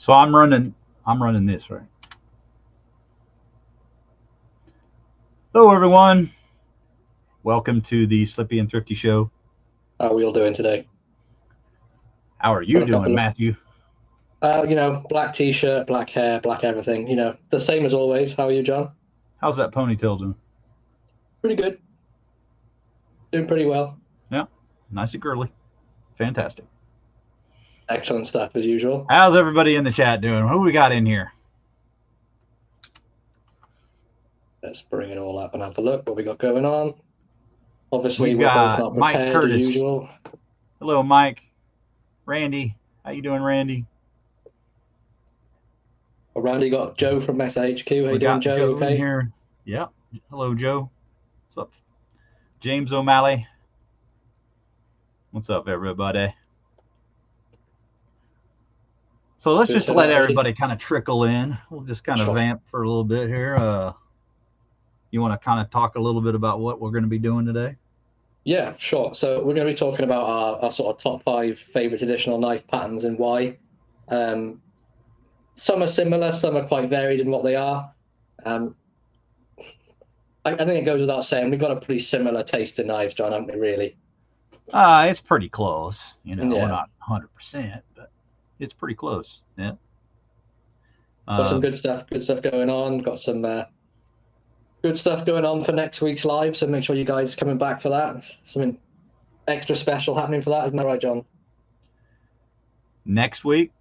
So I'm running this, right? Hello, everyone. Welcome to the Slippy and Thrifty Show. How are we all doing today? How are you doing, Matthew? Black t-shirt, black hair, black everything. The same as always. How are you, John? How's that ponytail doing? Pretty good. Doing pretty well. Yeah, nice and girly. Fantastic. Excellent stuff, as usual. How's everybody in the chat doing? Who we got in here? Let's bring it all up and have a look what we got going on. Obviously, We've we're both got not Mike prepared Curtis. as usual. Hello, Mike. Randy. How you doing, Randy? Well, Randy got Joe from Mesa HQ. How you We doing, got Joe? Joe Okay. in here. Yeah. Hello, Joe. What's up? James O'Malley. What's up, everybody? So let's just let everybody kind of trickle in. We'll just kind of vamp for a little bit here. You want to kind of talk a little bit about what we're going to be doing today? Yeah, sure. So we're going to be talking about our sort of top 5 favorite traditional knife patterns and why. Some are similar, some are quite varied in what they are. I think it goes without saying, we've got a pretty similar taste in knives, John, haven't we, really? It's pretty close. We're not 100%, but it's pretty close. Yeah. Got some good stuff going on. Got some good stuff going on for next week's live, so make sure you guys are coming back for that. Something extra special happening for that, isn't that right, John? Next week?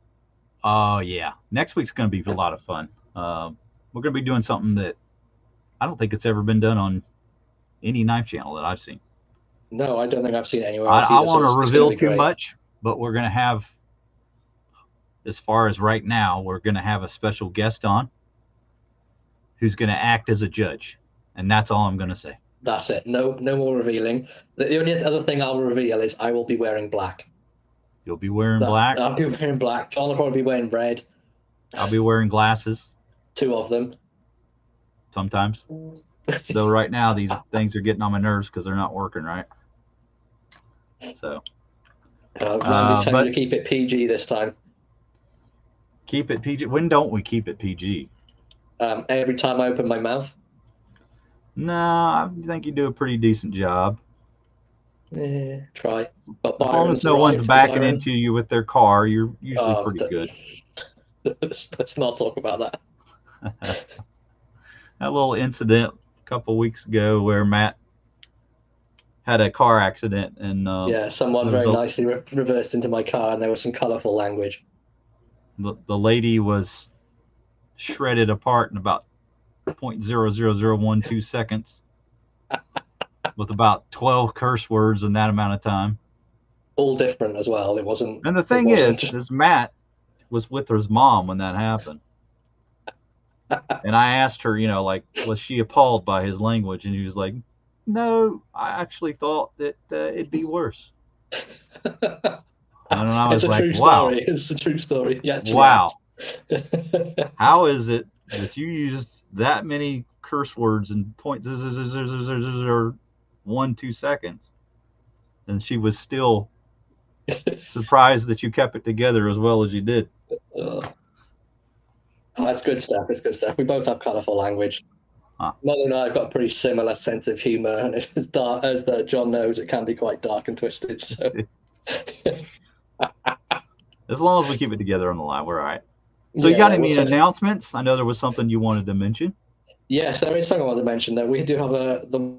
Yeah. Next week's going to be a lot of fun. We're going to be doing something that I don't think it's ever been done on any knife channel that I've seen. No, I don't think I've seen it anywhere else. I want to reveal too much, but we're going to have, as far as right now, we're going to have a special guest on who's going to act as a judge. And that's all I'm going to say. That's it. No more revealing. The only other thing I'll reveal is I will be wearing black. You'll be wearing black? I'll be wearing black. John will probably be wearing red. I'll be wearing glasses. 2 of them. Sometimes. Though right now, these things are getting on my nerves because they're not working right. So. Randy's telling you to keep it PG this time. Keep it PG? When don't we keep it PG? Every time I open my mouth. No, I think you do a pretty decent job. Try. As long as no one's backing into you with their car, you're usually pretty good. Let's not talk about that. That little incident a couple weeks ago where Matt had a car accident and someone very nicely reversed into my car, and there was some colorful language. The lady was shredded apart in about 0.00012 seconds with about 12 curse words in that amount of time. All different as well. It wasn't. And the thing is Matt was with his mom when that happened. And I asked her, was she appalled by his language? And he was like, no, I actually thought that it'd be worse. And I was like, wow. It's a true story. Yeah. Wow. How is it that you used that many curse words in 0.00012 seconds? And she was still surprised that you kept it together as well as you did. That's good stuff. It's good stuff. We both have colorful language. Mother and I have got a pretty similar sense of humor, and as dark as John knows, it can be quite dark and twisted. So. As long as we keep it together on the line, we're all right. So you got any announcements? I know there was something you wanted to mention. Yes, there is something I wanted to mention. That we do have the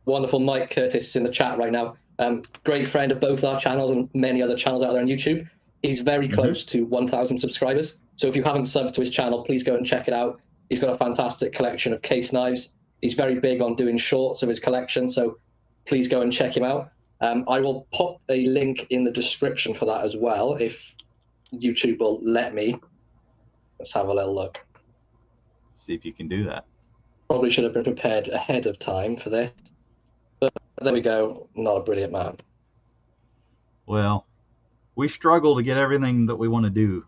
wonderful Mike Curtis in the chat right now. Great friend of both our channels and many other channels out there on YouTube. He's very close to 1,000 subscribers. So if you haven't subbed to his channel, please go and check it out. He's got a fantastic collection of case knives. He's very big on doing shorts of his collection, so please go and check him out. I will pop a link in the description for that as well, if YouTube will let me. Let's have a little look. See if you can do that. Probably should have been prepared ahead of time for this. But there we go. Not a brilliant man. Well, we struggle to get everything that we want to do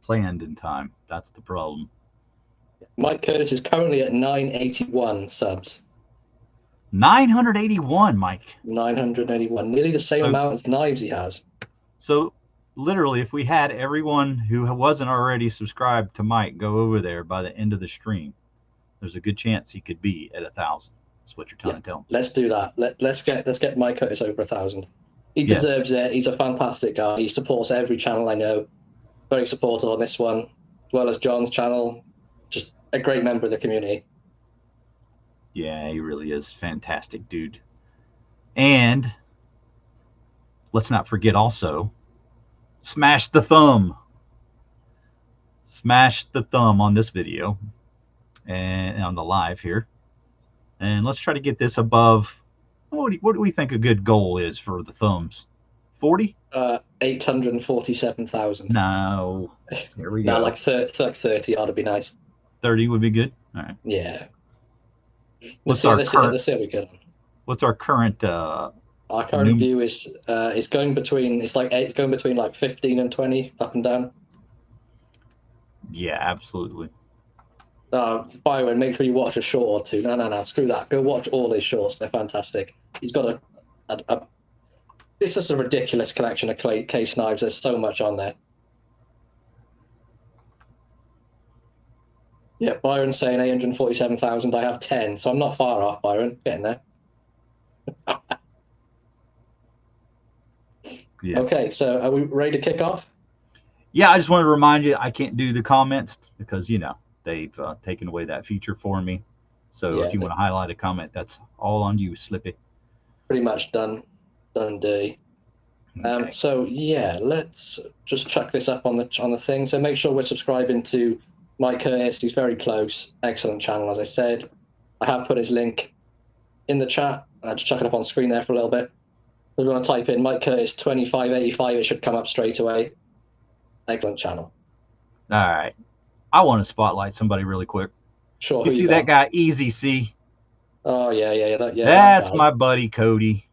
planned in time. That's the problem. Mike Curtis is currently at 981 subs. 981, Mike. 981. Nearly the same amount as knives he has. So literally, if we had everyone who wasn't already subscribed to Mike go over there by the end of the stream, there's a good chance he could be at 1,000. That's what you're trying to tell me. Let's do that. Let's get Mike Curtis over 1,000. He Yes. deserves it. He's a fantastic guy. He supports every channel I know. Very supportive on this one, as well as John's channel. Just a great member of the community. Yeah, he really is fantastic, dude. And let's not forget also, smash the thumb. Smash the thumb on this video and on the live here. And let's try to get this above. What do we think a good goal is for the thumbs? 40? 847,000. No. Here we go. No, like 30 ought to be nice. 30 would be good. All right. Yeah. Let's see how we get on. What's our current? Our current view is it's going between like 15 and 20 up and down. Yeah, absolutely. Byron, make sure you watch a short or two. No, screw that. Go watch all his shorts. They're fantastic. He's got it's just a ridiculous collection of case knives. There's so much on there. Yeah, Byron's saying 847,000. I have 10, so I'm not far off, Byron. Getting there. Yeah. Okay, so are we ready to kick off? Yeah, I just wanted to remind you I can't do the comments because, they've taken away that feature for me. So if you want to highlight a comment, that's all on you, Slippy. Pretty much done dirty. Okay. So yeah, let's just chuck this up on the thing. So make sure we're subscribing to Mike Curtis. He's very close. Excellent channel, as I said. I have put his link in the chat. I'll just chuck it up on screen there for a little bit. If you want to type in Mike Curtis 2585, it should come up straight away. Excellent channel. All right. I want to spotlight somebody really quick. Sure. You see that guy, Easy C? Oh, yeah. That's my buddy, Cody.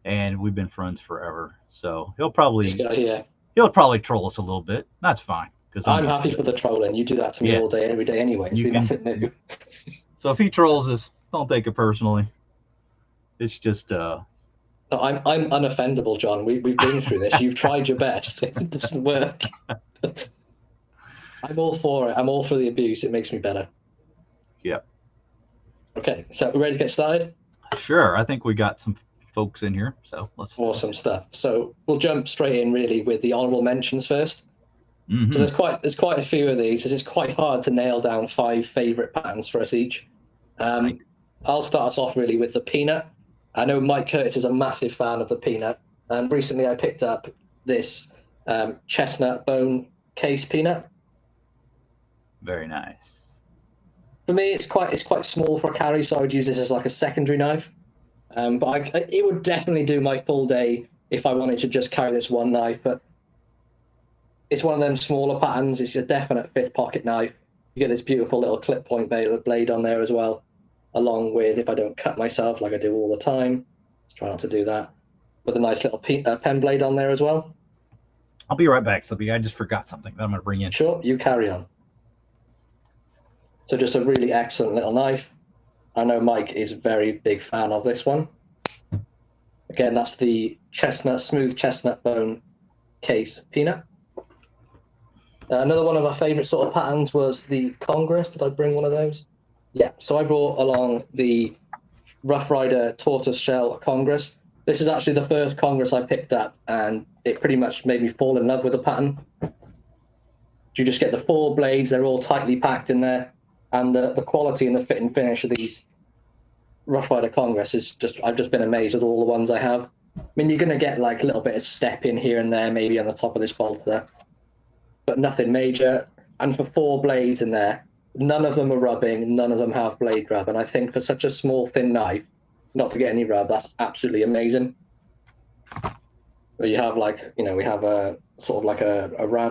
And we've been friends forever. So he'll probably troll us a little bit. That's fine. I'm happy for the trolling. You do that to me all day, every day anyway. It's nothing new. So if he trolls us, don't take it personally. It's just... No, I'm unoffendable, John. We've been through this. You've tried your best. It doesn't work. I'm all for it. I'm all for the abuse. It makes me better. Yep. Okay, so we're ready to get started? Sure. I think we got some folks in here, so let's... Awesome stuff. So we'll jump straight in, really, with the honorable mentions first. Mm-hmm. So there's quite a few of these. It's quite hard to nail down 5 favorite patterns for us each. I'll start us off, really, with the peanut. I know Mike Curtis is a massive fan of the peanut, and recently I picked up this chestnut bone case peanut. Very nice. For me, it's quite small for a carry, so I would use this as like a secondary knife. But it would definitely do my full day if I wanted to just carry this one knife. But it's one of them smaller patterns. It's a definite 5th pocket knife. You get this beautiful little clip point blade on there as well, along with, if I don't cut myself like I do all the time, let's try not to do that, with a nice little pen blade on there as well. I'll be right back, Slippy. I just forgot something that I'm going to bring in. Sure, you carry on. So just a really excellent little knife. I know Mike is a very big fan of this one. Again, that's the smooth chestnut bone case peanut. Another one of our favorite sort of patterns was the Congress. Did I bring one of those? Yeah, so I brought along the Rough Rider Tortoise Shell Congress. This is actually the first Congress I picked up, and it pretty much made me fall in love with the pattern. You just get the 4 blades, they're all tightly packed in there, and the quality and the fit and finish of these Rough Rider Congress is just, I've just been amazed with all the ones I have. I mean, you're going to get like a little bit of step in here and there, maybe on the top of this bolt there, but nothing major. And for 4 blades in there, none of them are rubbing, none of them have blade rub. And I think for such a small, thin knife, not to get any rub, that's absolutely amazing. But you have like, we have a sort of like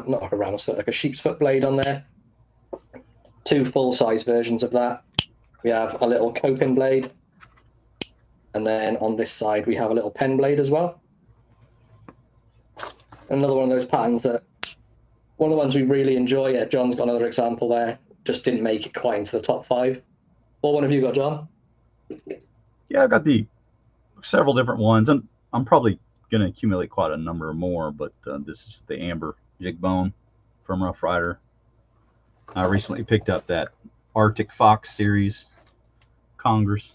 not like a ram's foot, like a sheep's foot blade on there. 2 full-size versions of that. We have a little coping blade. And then on this side, we have a little pen blade as well. Another one of those patterns that, one of the ones we really enjoy. Yeah, John's got another example there. Just didn't make it quite into the top 5. What one have you got, John? Yeah, I've got several different ones, and I'm probably going to accumulate quite a number more, but this is the amber jig bone from Rough Rider. I recently picked up that Arctic Fox series Congress.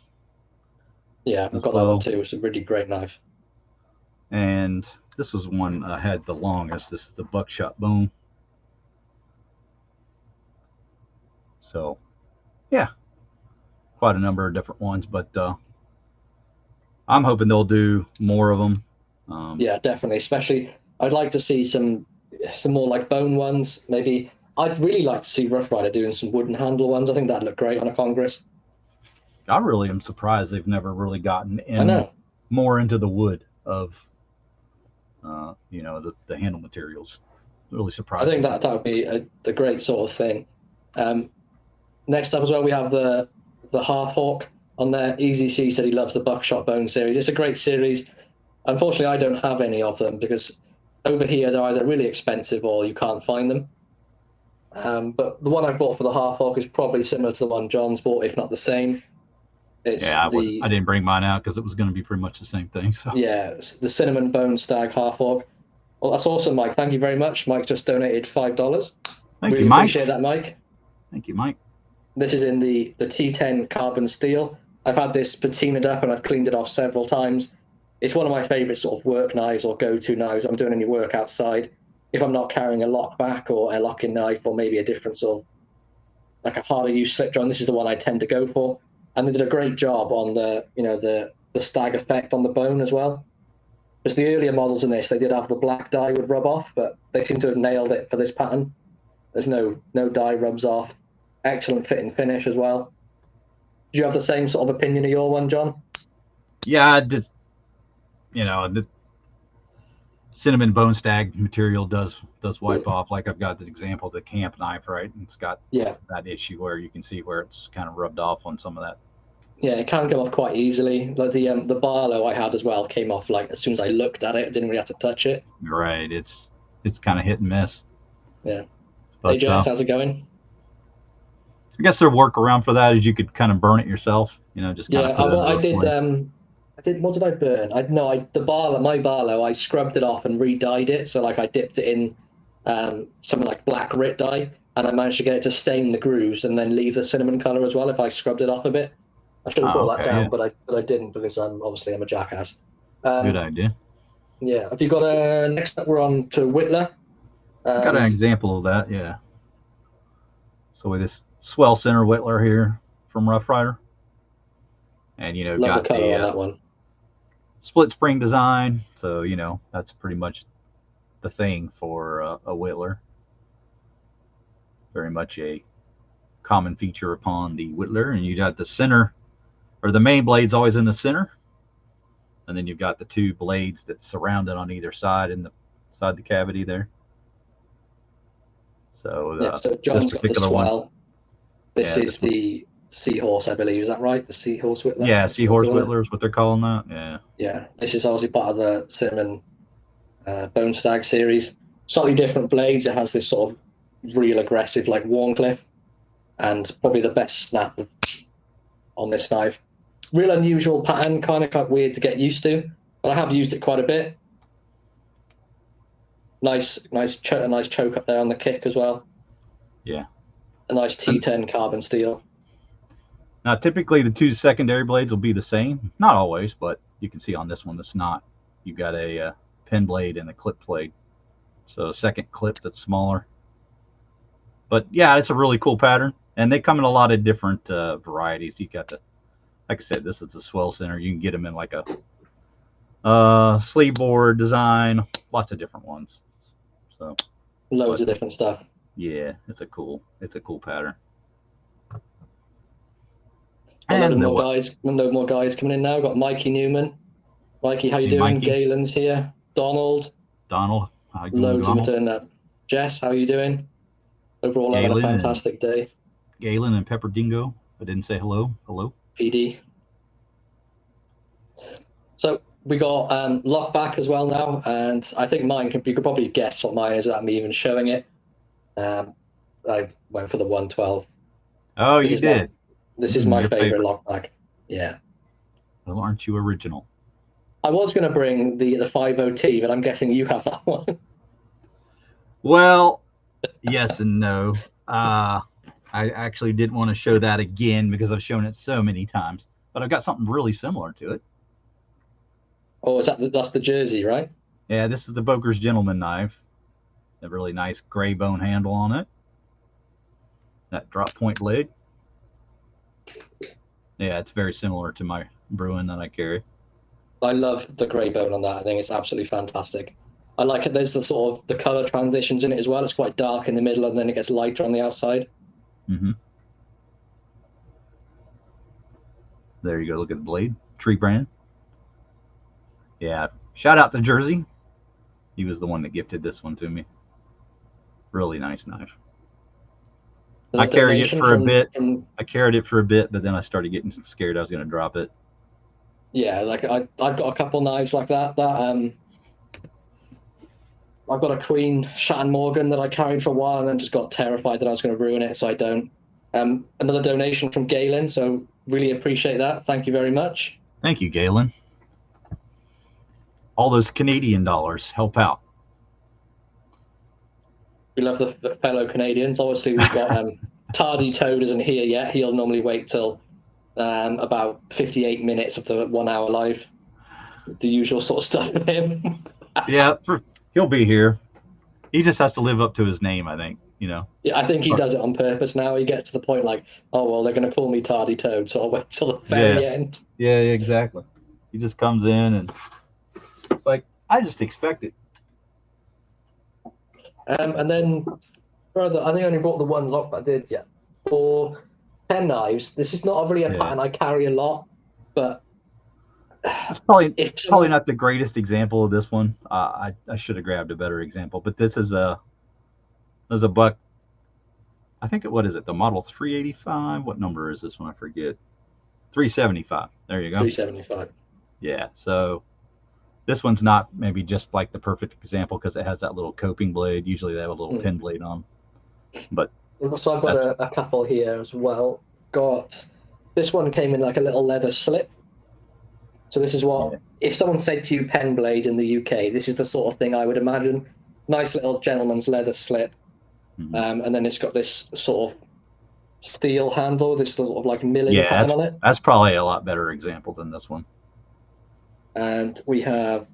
Yeah, I've got that one too. It's a really great knife. And this was one I had the longest. This is the Buckshot Bone. So, yeah, quite a number of different ones, but I'm hoping they'll do more of them. Yeah, definitely. Especially, I'd like to see some more like bone ones. Maybe I'd really like to see Rough Rider doing some wooden handle ones. I think that'd look great on a Congress. I really am surprised they've never really gotten in I know. more into the wood of, you know, the handle materials. Really surprised. I think that would be the great sort of thing. Next up as well, we have the Half Hawk on there. Easy C said he loves the Buckshot Bone series. It's a great series. Unfortunately, I don't have any of them because over here they're either really expensive or you can't find them. But the one I bought for the Half Hawk is probably similar to the one John's bought, if not the same. It's I didn't bring mine out because it was going to be pretty much the same thing. So yeah, it's the Cinnamon Bone Stag Half Hawk. Well, that's awesome, Mike. Thank you very much. Mike just donated $5. Thank really you, Mike. Appreciate that, Mike. Thank you, Mike. This is in the T10 carbon steel. I've had this patinaed up and I've cleaned it off several times. It's one of my favorite sort of work knives or go-to knives. I'm doing any work outside. If I'm not carrying a lock back or a locking knife or maybe a different sort of like a harder use slip joint, this is the one I tend to go for. And they did a great job on the stag effect on the bone as well. Because the earlier models in this, they did have the black dye would rub off, but they seem to have nailed it for this pattern. There's no dye rubs off. Excellent fit and finish as well. Do you have the same sort of opinion of your one, John? Yeah, I did. You know, the cinnamon bone stag material does wipe off. Like I've got the example of the camp knife, right? And it's got that issue where you can see where it's kind of rubbed off on some of that. Yeah, it can come off quite easily. Like the Barlow I had as well came off like as soon as I looked at it. I didn't really have to touch it. Right. It's kind of hit and miss. Yeah. But, hey, Jess, how's it going? I guess their workaround for that is you could kind of burn it yourself. You know, just kind of put it I did. What did I burn? My Barlow. I scrubbed it off and re-dyed it. So like I dipped it in something like black Rit dye, and I managed to get it to stain the grooves and then leave the cinnamon color as well if I scrubbed it off a bit. I should have brought that down, but I didn't because I'm a jackass. Good idea. Yeah. Have you got a next up? We're on to whitler. Got an example of that. Yeah. So with this swell center whitler here from Rough Rider, and you know, love got the color on that one. Split spring design. So you know that's pretty much the thing for a whitler. Very much a common feature upon the whitler, and you got the center. Or the main blade's always in the center, and then you've got the two blades that surround it on either side in the side the cavity there. So, so John's got the swell. One, this is the seahorse, I believe. Is that right? The seahorse whitler. Yeah, seahorse whitler is what they're calling that. Yeah. Yeah, this is obviously part of the cinnamon bone stag series. Slightly different blades. It has this sort of real aggressive like Warncliffe, and probably the best snap on this knife. Real unusual pattern, kind of weird to get used to, but I have used it quite a bit. Nice choke up there on the kick as well. Yeah. A nice T10 carbon steel. Now, typically the two secondary blades will be the same. Not always, but you can see on this one that's not. You've got a pin blade and a clip blade. So a second clip that's smaller. But yeah, it's a really cool pattern. And they come in a lot of different varieties. You got the, like I said, this is a swell center. You can get them in like a sleeve board design, lots of different ones. So loads of different stuff. Yeah, it's a cool pattern. And no more guys coming in now. We've got Mikey Newman. Mikey, how you doing? Mikey. Galen's here. Donald, how you doing? Loads of them turning up. Jess, how are you doing? Overall, having a fantastic day. Galen and Pepper Dingo. I didn't say hello. Hello. PD. So we got Lockback as well now, and I think you could probably guess what mine is without me even showing it. I went for the 112. Oh, you did. This is my favorite Lockback. Yeah. Well, aren't you original? I was going to bring the 50T, but I'm guessing you have that one. Well, yes and no. I actually didn't want to show that again because I've shown it so many times. But I've got something really similar to it. Oh, that's the Jersey, right? Yeah, this is the Brokerage Gentleman knife. A really nice gray bone handle on it. That drop point blade. Yeah, it's very similar to my Bruin that I carry. I love the grey bone on that. I think it's absolutely fantastic. I like it. There's the sort of the color transitions in it as well. It's quite dark in the middle, and then it gets lighter on the outside. Mm-hmm. There you go. Look at the blade. Tree brand. Yeah. Shout out to Jersey. He was the one that gifted this one to me. Really nice knife. I carried it for a bit. I carried it for a bit, but then I started getting scared I was going to drop it. Yeah, like I've got a couple knives like that. I've got a Queen Shatton Morgan that I carried for a while and then just got terrified that I was going to ruin it, so I don't. Another donation from Galen, so really appreciate that. Thank you very much. Thank you, Galen. All those Canadian dollars help out. We love the fellow Canadians. Obviously, we've got Tardy Toad isn't here yet. He'll normally wait till about 58 minutes of the 1 hour live. The usual sort of stuff with him. Yeah, he'll be here. He just has to live up to his name, I think. Yeah, I think he does it on purpose now. He gets to the point like, oh, well, they're going to call me Tardy Toad, so I'll wait till the very end. Yeah, exactly. He just comes in and it's like, I just expect it. And then further, I think I only brought the one lot, but I did, yeah. For pen knives, this is not really a pattern I carry a lot, but it's probably not the greatest example of this one. I should have grabbed a better example, but this is a buck. I think what is it? The model 385. What number is this one? I forget. 375. There you go. 375. Yeah. So this one's not maybe just like the perfect example because it has that little coping blade. Usually they have a little pin blade on. But so I've got a couple here as well. Got this one came in like a little leather slip. So this is what if someone said to you pen blade in the UK, this is the sort of thing I would imagine. Nice little gentleman's leather slip. Mm-hmm. And then it's got this sort of steel handle, this sort of like milling pattern on it. That's probably a lot better example than this one. And we have,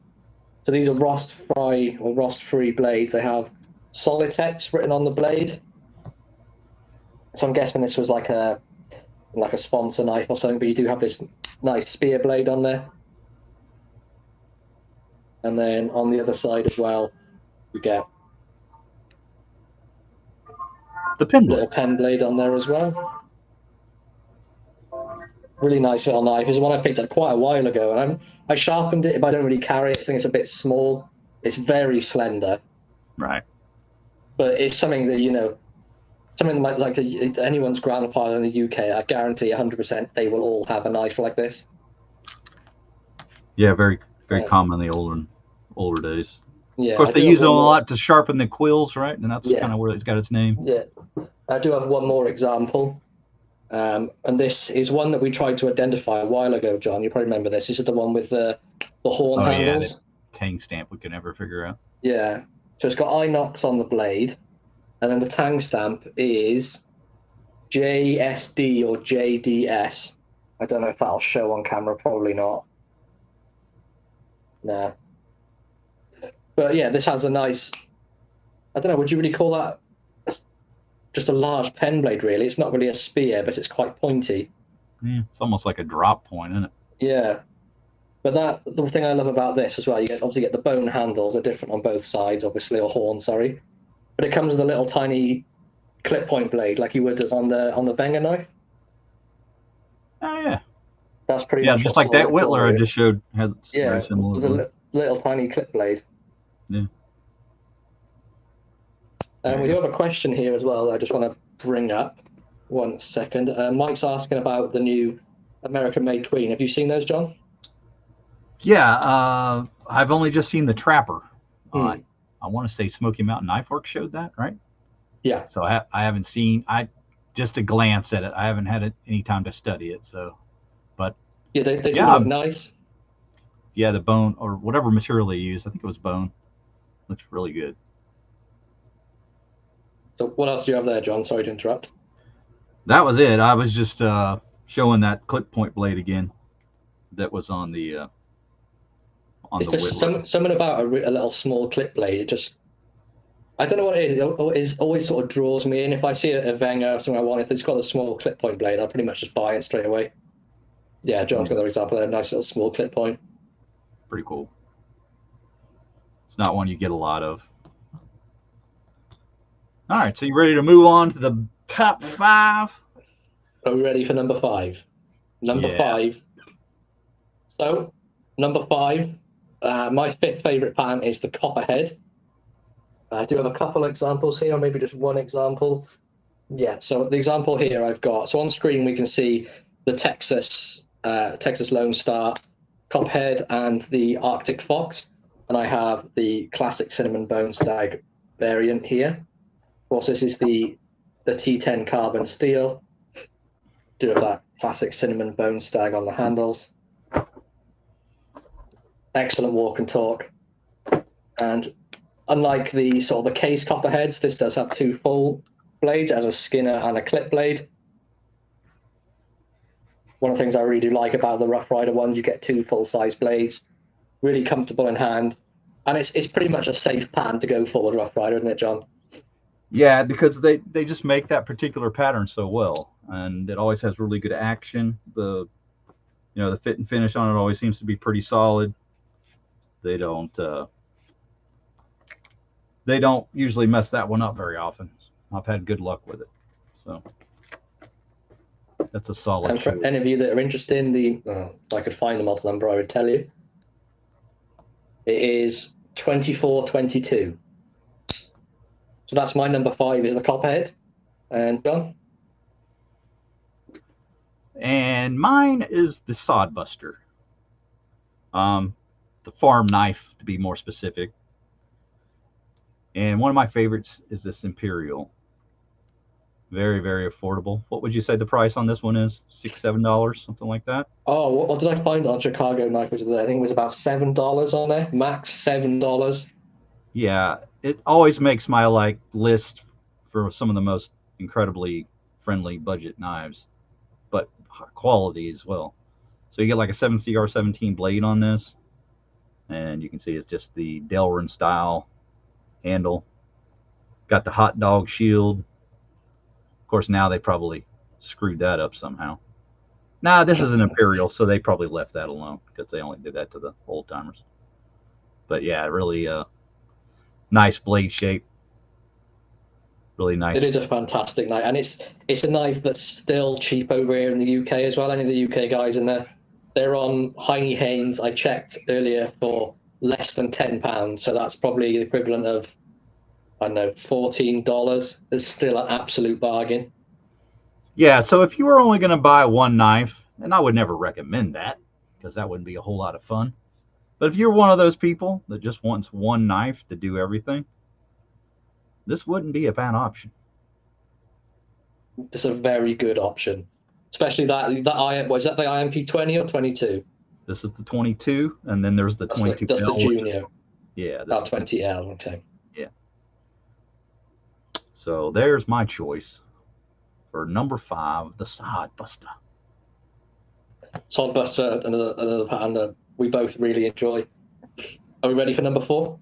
so these are rust-free blades. They have Solitex written on the blade. So I'm guessing this was like a sponsor knife or something, but you do have this nice spear blade on there. And then on the other side as well, you get the pen blade. Little pen blade on there as well. Really nice little knife. It's one I picked up quite a while ago, and I sharpened it, but I don't really carry it. I think it's a bit small. It's very slender. Right. But it's something that, something like anyone's grandfather in the UK, I guarantee 100% they will all have a knife like this. Yeah, very common in the older days. Yeah, of course, they use it a lot to sharpen the quills, right? And that's kind of where it's got its name. Yeah. I do have one more example. And this is one that we tried to identify a while ago, John. You probably remember this. This is the one with the horn handles. Yeah, the tang stamp we could never figure out. Yeah. So it's got inox on the blade. And then the tang stamp is JSD or JDS. I don't know if that'll show on camera. Probably not. Nah. But yeah, this has a nice, I don't know, would you really call that just a large pen blade, really? It's not really a spear, but it's quite pointy. Yeah, it's almost like a drop point, isn't it? Yeah. But the thing I love about this as well, you obviously get the bone handles. They're different on both sides, obviously, or horn, sorry. But it comes with a little tiny clip point blade, like you would on the Wenger knife. Oh, yeah. That's pretty much just like that whitler I just showed has very similar. With a little tiny clip blade. Yeah. We do have a question here as well that I just want to bring up. 1 second. Mike's asking about the new American-made Queen. Have you seen those, John? Yeah, I've only just seen the Trapper. I want to say Smoky Mountain Knife Works showed that, right? Yeah. So I haven't seen, just a glance at it. I haven't had any time to study it. So, but yeah, they do look nice. yeah, the bone or whatever material they used. I think it was bone. Looks really good. So what else do you have there, John? Sorry to interrupt. That was it. I was just showing that clip point blade again. That was on the It's just whittler. something about a little small clip blade. It just, I don't know what it is. It always sort of draws me in. If I see a Wenger or something I want, if it's got a small clip point blade, I'll pretty much just buy it straight away. Yeah, John's got another example there. Nice little small clip point. Pretty cool. It's not one you get a lot of. All right, so you ready to move on to the top 5? Are we ready for number 5? Number Yeah. 5. So, number 5, my 5th favorite pattern is the Copperhead. I do have a couple examples here, or maybe just one example. Yeah, so the example here I've got, so on screen we can see the Texas Lone Star, Copperhead, and the Arctic Fox, and I have the classic cinnamon bone stag variant here. Of course, this is the T10 carbon steel. Do have that classic cinnamon bone stag on the handles. Excellent walk and talk. And unlike the sort of the case Copperheads, this does have 2 full blades as a skinner and a clip blade. One of the things I really do like about the Rough Rider ones, you get 2 full-size blades, really comfortable in hand, and it's pretty much a safe pattern to go for with Rough Rider, isn't it, John? Yeah, because they just make that particular pattern so well, and it always has really good action. The fit and finish on it always seems to be pretty solid. They don't usually mess that one up very often. I've had good luck with it, so that's a solid. And for any of you that are interested in the, if I could find the model number, I would tell you. It is 2422. So that's my number 5 is the Copperhead. And John? And mine is the Sod Buster. The farm knife, to be more specific. And one of my favorites is this Imperial. Very, very affordable. What would you say the price on this one is? $6, $7, something like that? Oh, what did I find on Chicago Knife? I think it was about $7 on there. Max $7. Yeah, it always makes my list for some of the most incredibly friendly budget knives, but quality as well. So you get like a 7CR17 blade on this, and you can see it's just the Delrin style handle. Got the hot dog shield. Of course, now they probably screwed that up somehow. Nah, this is an Imperial, so they probably left that alone because they only did that to the old timers. But yeah, really nice blade shape. Really nice. It is a fantastic knife, and it's a knife that's still cheap over here in the UK as well. Any of the UK guys in there, they're on Heine Haynes. I checked earlier for less than £10, so that's probably the equivalent of, I don't know, $14. It's still an absolute bargain. Yeah, so if you were only going to buy one knife, and I would never recommend that because that wouldn't be a whole lot of fun. But if you're one of those people that just wants one knife to do everything, this wouldn't be a bad option. It's a very good option, especially was that the IMP20 or 22? This is the 22, and then there's the 22L. That's the junior. Yeah. 20L, okay. Yeah. So there's my choice for number 5, the Sod Buster. Sod Buster, another pattern that we both really enjoy. Are we ready for number 4?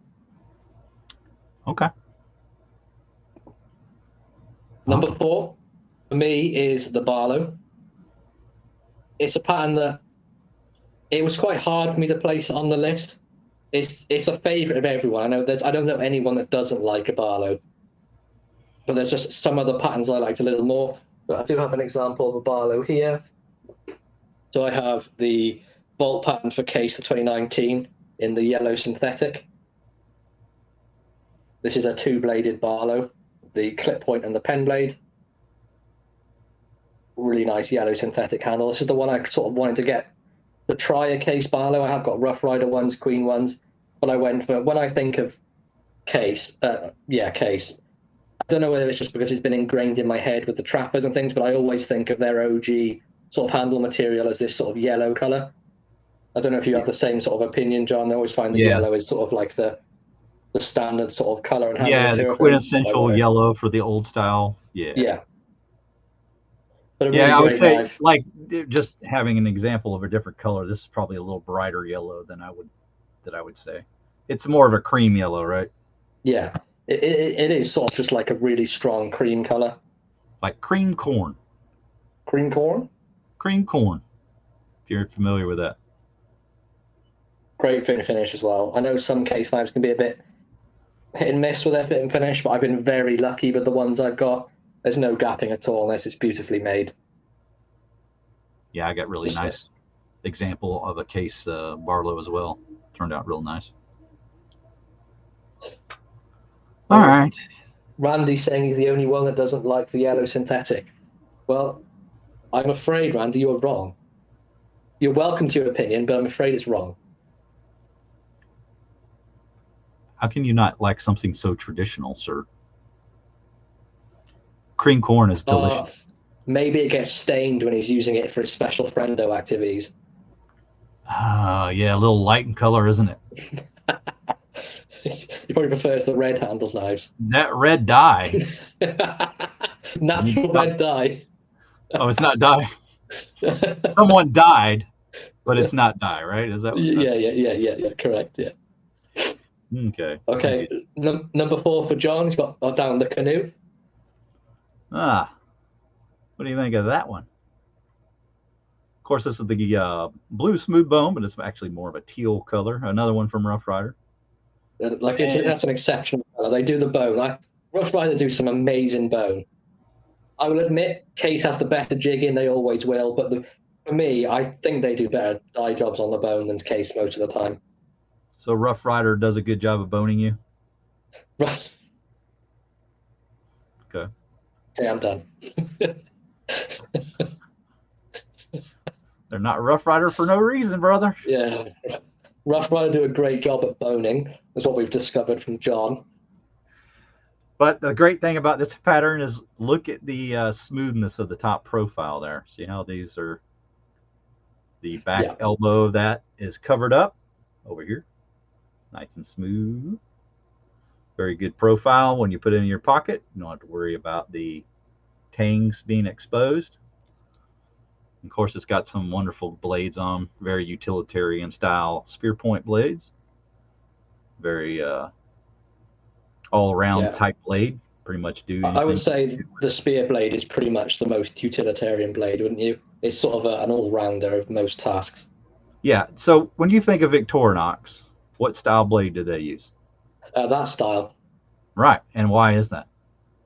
Okay. Number 4 for me is the Barlow. It's a pattern that it was quite hard for me to place on the list. It's a favorite of everyone. I don't know anyone that doesn't like a Barlow, but there's just some other patterns I liked a little more. But I do have an example of a Barlow here. So I have the bolt pattern for case, the 2019, in the yellow synthetic. This is a 2-bladed Barlow, the clip point and the pen blade. Really nice yellow synthetic handle. This is the one I sort of wanted to get to try a case Barlow. I have got Rough Rider ones, Queen ones, but I went for, when I think of case. I don't know whether it's just because it's been ingrained in my head with the trappers and things, but I always think of their OG sort of handle material as this sort of yellow color. I don't know if you have the same sort of opinion, John. I always find that Yeah. yellow is sort of like the standard sort of color and handle Yeah, the material. quintessential yellow for the old style. Yeah. Yeah. But a really Yeah, I would great say knife. like just having an example of a different color. This is probably a little brighter yellow than I would say. It's more of a cream yellow, right? Yeah. It is sort of just like a really strong cream color. Like cream corn. Cream corn? Cream corn. If you're familiar with that. Great fit and finish as well. I know some case knives can be a bit hit and miss with their fit and finish, but I've been very lucky with the ones I've got. There's no gapping at all unless it's beautifully made. Yeah, I got really nice example of a case Barlow as well. Turned out real nice. All right. Randy's saying he's the only one that doesn't like the yellow synthetic. Well, I'm afraid, Randy, you're wrong. You're welcome to your opinion, but I'm afraid it's wrong. How can you not like something so traditional, sir? Cream corn is delicious. Maybe it gets stained when he's using it for his special friendo activities. Yeah, a little light in color, isn't it? He probably prefers the red handled knives. That red dye. Natural red dye. Oh, it's not dye. Someone died, but it's not dye, right? Is that? Yeah. Correct. Yeah. Okay. Okay. Number 4 for John. He's got down the canoe. What do you think of that one? Of course, this is the blue smooth bone, but it's actually more of a teal color. Another one from Rough Rider. That's an exceptional color. They do the bone. Rough Rider do some amazing bone. I will admit, Case has the better jigging. They always will. But for me, I think they do better dye jobs on the bone than Case most of the time. So Rough Rider does a good job of boning you? Right. Okay. Okay, I'm done. They're not Rough Rider for no reason, brother. Yeah. Rough Rider do a great job at boning. That's what we've discovered from John. But the great thing about this pattern is look at the smoothness of the top profile there. See how these are, the back elbow of that is covered up over here. Nice and smooth. Very good profile when you put it in your pocket. You don't have to worry about the tangs being exposed. Of course, it's got some wonderful blades on, very utilitarian style spear point blades. Very all-around type blade. Pretty much do anything. I would say the spear blade is pretty much the most utilitarian blade, wouldn't you? It's sort of an all-rounder of most tasks. Yeah. So when you think of Victorinox, what style blade do they use? That style. Right. And why is that?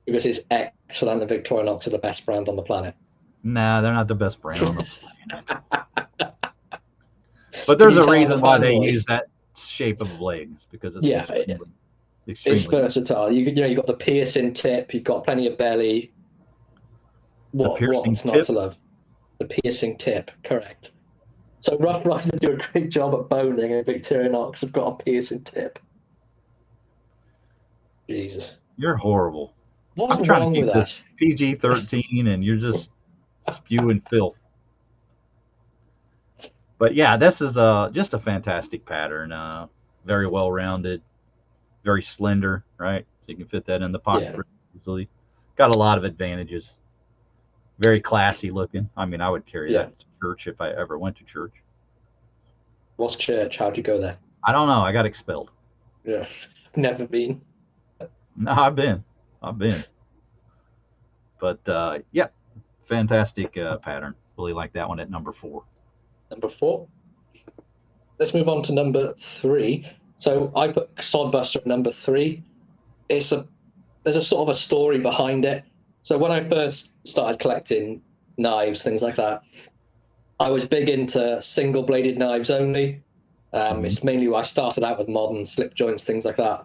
Because it's excellent and Victorinox are the best brand on the planet. Nah, they're not the best brand on the planet. But there's a reason why they use that shape of blades, because it's extremely it's versatile. You've got the piercing tip, you've got plenty of belly. What's not to love? The piercing tip, correct. So Rough Rider do a great job at boning, and Victorinox have got a piercing tip. Jesus. You're horrible. What's wrong with us? PG-13, and you're just spewing filth. But yeah, this is just a fantastic pattern. Very well rounded, very slender, right? So you can fit that in the pocket pretty easily. Got a lot of advantages. Very classy looking. I mean, I would carry that to church if I ever went to church. What's church? How'd you go there? I don't know. I got expelled. Yeah, never been. No, I've been. But yeah, fantastic pattern. Really like that one at number 4. Number 4. Let's move on to number 3. So I put Sod Buster at number 3. There's a sort of a story behind it. So when I first started collecting knives, things like that, I was big into single-bladed knives only. It's mainly why I started out with modern slip joints, things like that.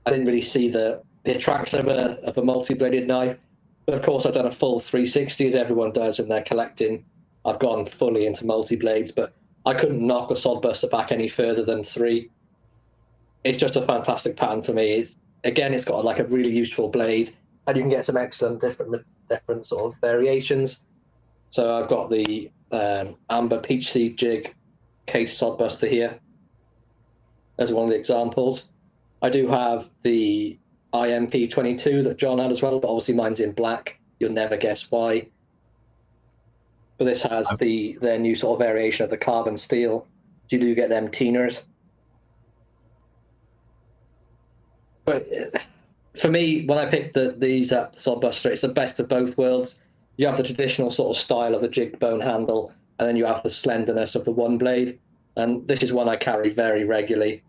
I didn't really see the attraction of a multi-bladed knife. But of course, I've done a full 360, as everyone does in their collecting. I've gone fully into multi-blades, but I couldn't knock the Sod Buster back any further than 3. It's just a fantastic pattern for me. It's got like a really useful blade, and you can get some excellent different sort of variations. So I've got the amber peach seed jig case Sod Buster here as one of the examples. I do have the IMP22 that John had as well, but obviously mine's in black. You'll never guess why. But this has their new sort of variation of the carbon steel. So you do get them teeners. But for me, when I picked these up, Sod Buster, it's the best of both worlds. You have the traditional sort of style of the jigged bone handle, and then you have the slenderness of the one blade. And this is one I carry very regularly.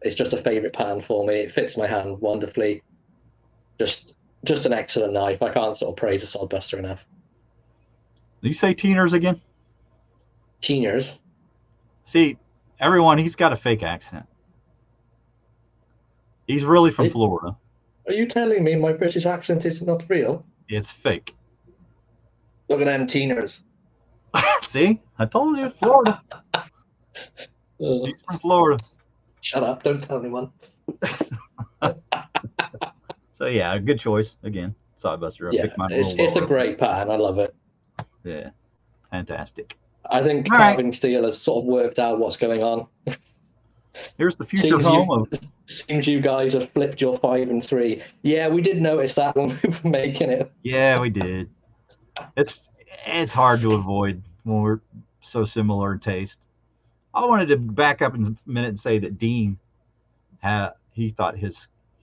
It's just a favorite pan for me. It fits my hand wonderfully. Just an excellent knife. I can't sort of praise the Sod Buster enough. Did you say teeners again? Teeners? See, everyone, he's got a fake accent. He's really from Florida. Are you telling me my British accent is not real? It's fake. Look at them teeners. See? I told you, Florida. He's from Florida. Shut up. Don't tell anyone. So, yeah, good choice. Again, Sod Buster. Yeah, it's a great pattern. I love it. Yeah, fantastic. I think carving steel has sort of worked out what's going on. Here's the future home of... Seems you guys have flipped your 5 and 3. Yeah, we did notice that when we were making it. Yeah, we did. It's hard to avoid when we're so similar in taste. I wanted to back up in a minute and say that Dean, he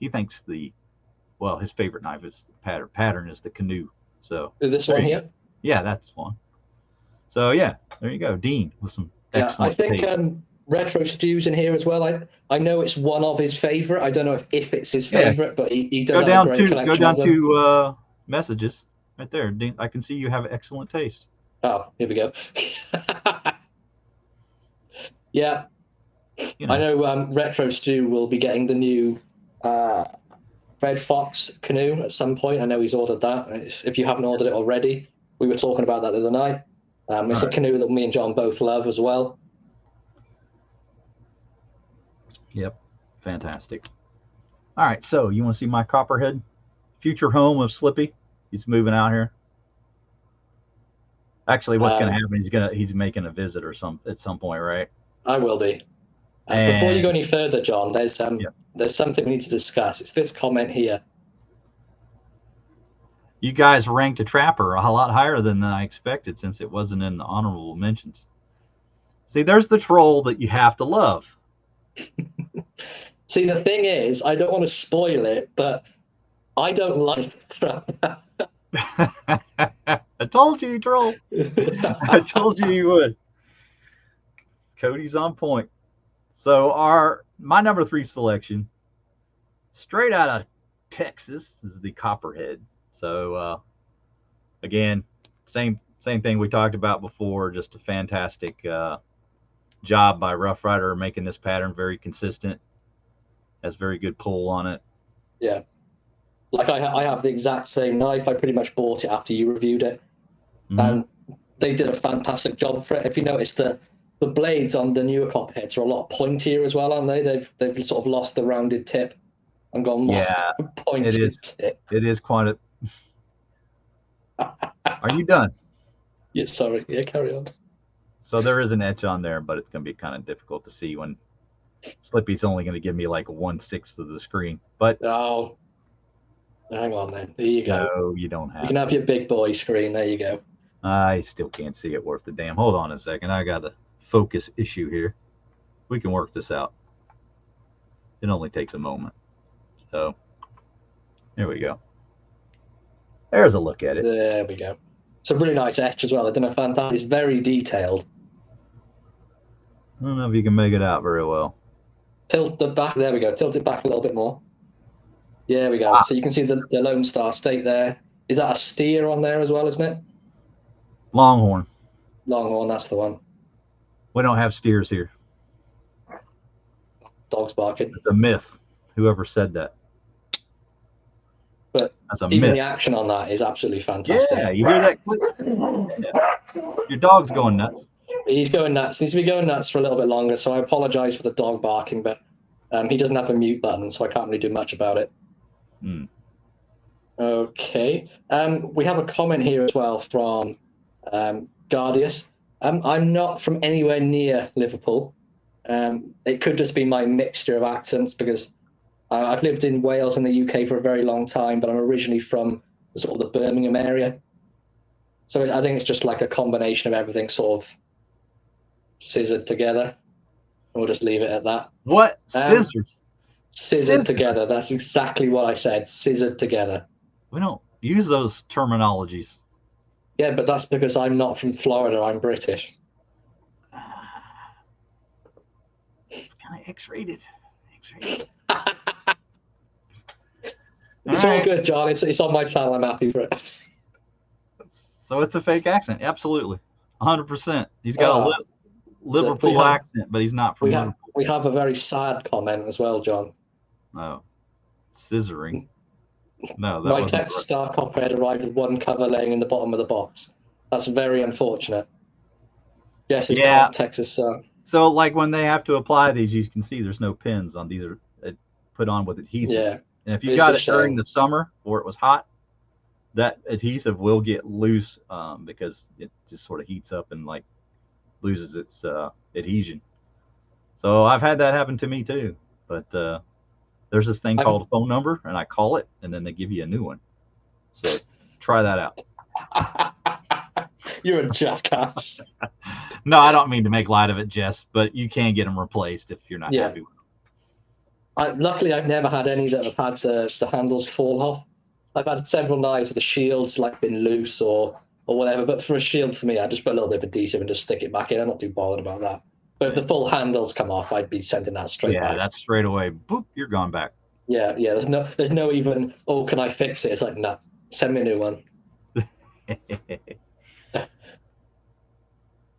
thinks his favorite knife is the pattern is the canoe. So is this one here? Yeah, that's one. So yeah, there you go, Dean with some excellent I think taste. Retro Stew's in here as well. I know it's one of his favorite. I don't know if it's his favorite, but he does have a great collection. Go down to messages right there, Dean. I can see you have excellent taste. Oh, here we go. Yeah, I know Retro Stew will be getting the new Red Fox canoe at some point. I know he's ordered that. If you haven't ordered it already, we were talking about that the other night. It's a canoe that me and John both love as well. Yep, fantastic. All right, so you want to see my Copperhead, future home of Slippy? He's moving out here. Actually, what's going to happen? He's making a visit or at some point, right? I will be. Before you go any further, John, there's something we need to discuss. It's this comment here. You guys ranked a trapper a lot higher than I expected since it wasn't in the honorable mentions. See, there's the troll that you have to love. See, the thing is, I don't want to spoil it, but I don't like trapper. I told you, troll. I told you you would. Cody's on point. So my number 3 selection, straight out of Texas, is the Copperhead. So again, same thing we talked about before. Just a fantastic job by Rough Rider making this pattern very consistent. Has very good pull on it. Yeah, like I have the exact same knife. I pretty much bought it after you reviewed it, and they did a fantastic job for it. If you notice, the blades on the newer Copperheads are a lot pointier as well, aren't they? They've sort of lost the rounded tip and gone more pointed. It is quite a. Are you done? Yeah, sorry. Yeah, carry on. So there is an etch on there, but it's going to be kind of difficult to see when Slippy's only going to give me like 1/6 of the screen. But oh, hang on then. There you go. No, you don't have. You can have your big boy screen. There you go. I still can't see it worth the damn. Hold on a second. I got a focus issue here. We can work this out. It only takes a moment. So there we go. There's a look at it. There we go. It's a really nice etch as well. I don't know if that is very detailed. I don't know if you can make it out very well. Tilt the back. There we go. Tilt it back a little bit more. There we go. So you can see the Lone Star State there. Is that a steer on there as well, isn't it? Longhorn. Longhorn, that's the one. We don't have steers here. Dog's barking. It's a myth. Whoever said that. But even the action on that is absolutely fantastic. Yeah, you hear that click? Yeah. Your dog's going nuts. He's going nuts. He's been going nuts for a little bit longer, so I apologize for the dog barking, but he doesn't have a mute button, so I can't really do much about it. Okay. We have a comment here as well from Guardius. I'm not from anywhere near Liverpool. It could just be my mixture of accents because I've lived in Wales and the UK for a very long time, but I'm originally from sort of the Birmingham area. So I think it's just like a combination of everything sort of scissored together. We'll just leave it at that. What? Scissors? Scissored together. That's exactly what I said. Scissored together. We don't use those terminologies. Yeah, but that's because I'm not from Florida. I'm British. It's kind of X-rated. X-rated. It's all good, John. It's on my channel. I'm happy for it. So it's a fake accent. Absolutely. 100%. He's got a Liverpool accent, but he's not from Liverpool. We have a very sad comment as well, John. No. Scissoring. No, that My wasn't Texas Star Copperhead arrived with one cover laying in the bottom of the box. That's very unfortunate. Yes, it's called Texas Star. So, like when they have to apply these, you can see there's no pins on these. Are put on with adhesive. Yeah. And if you got it during the summer or it was hot, that adhesive will get loose because it just sort of heats up and like loses its adhesion. So I've had that happen to me too. But there's this thing called a phone number, and I call it, and then they give you a new one. So try that out. You're a jackass. No, I don't mean to make light of it, Jess, but you can get them replaced if you're not happy with them. Luckily, I've never had any that have had the handles fall off. I've had several knives that the shield's like been loose or whatever, but for a shield for me, I just put a little bit of adhesive and just stick it back in. I'm not too bothered about that. But if the full handles come off, I'd be sending that straight back. Yeah, that's straight away. Boop, you're gone back. Yeah. There's no even, oh, can I fix it? It's like, no, send me a new one.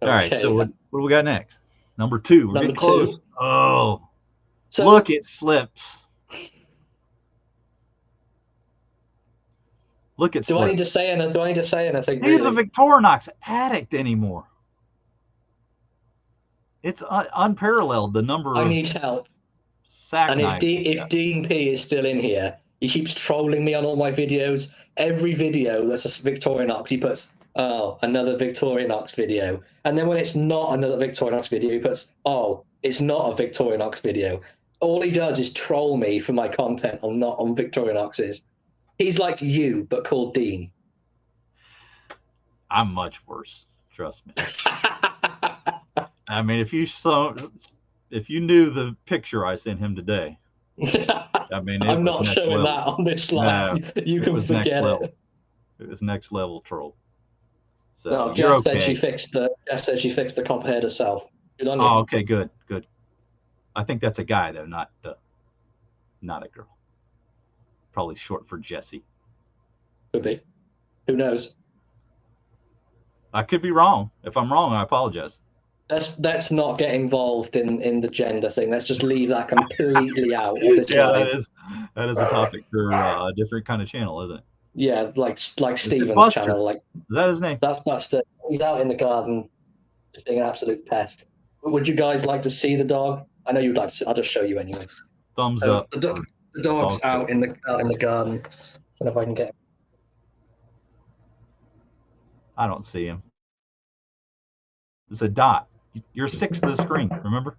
All right, so what do we got next? Number 2. We're getting close. Oh, so, look, it slips. Look at. Do I need to say anything? He's a Victorinox Addict anymore. It's unparalleled, the number. I need help. And if Dean P is still in here, he keeps trolling me on all my videos. Every video that's a Victorinox, he puts, oh, another Victorinox video. And then when it's not another Victorinox video, he puts, oh, it's not a Victorinox video. All he does is troll me for my content on Victorinoxes. He's like you, but called Dean. I'm much worse. Trust me. I mean, if you knew the picture I sent him today, I mean, I'm not showing that on this live. No, you can forget it. It was next level troll. So no, Jess said she fixed the Copperhead herself. Good on you. Oh, okay, good. I think that's a guy though, not a girl. Probably short for Jesse. Could be. Who knows? I could be wrong. If I'm wrong, I apologize. Let's not get involved in the gender thing. Let's just leave that completely out of this live. That is a topic for a different kind of channel, isn't it? Yeah, like Steven's channel. Like, is that his name? That's Buster. He's out in the garden, just being an absolute pest. Would you guys like to see the dog? I know you'd like to see. I'll just show you anyway. Thumbs up. The dog's out in the garden. I don't know if I can get him. I don't see him. It's a dot. You're 6 to the screen, remember?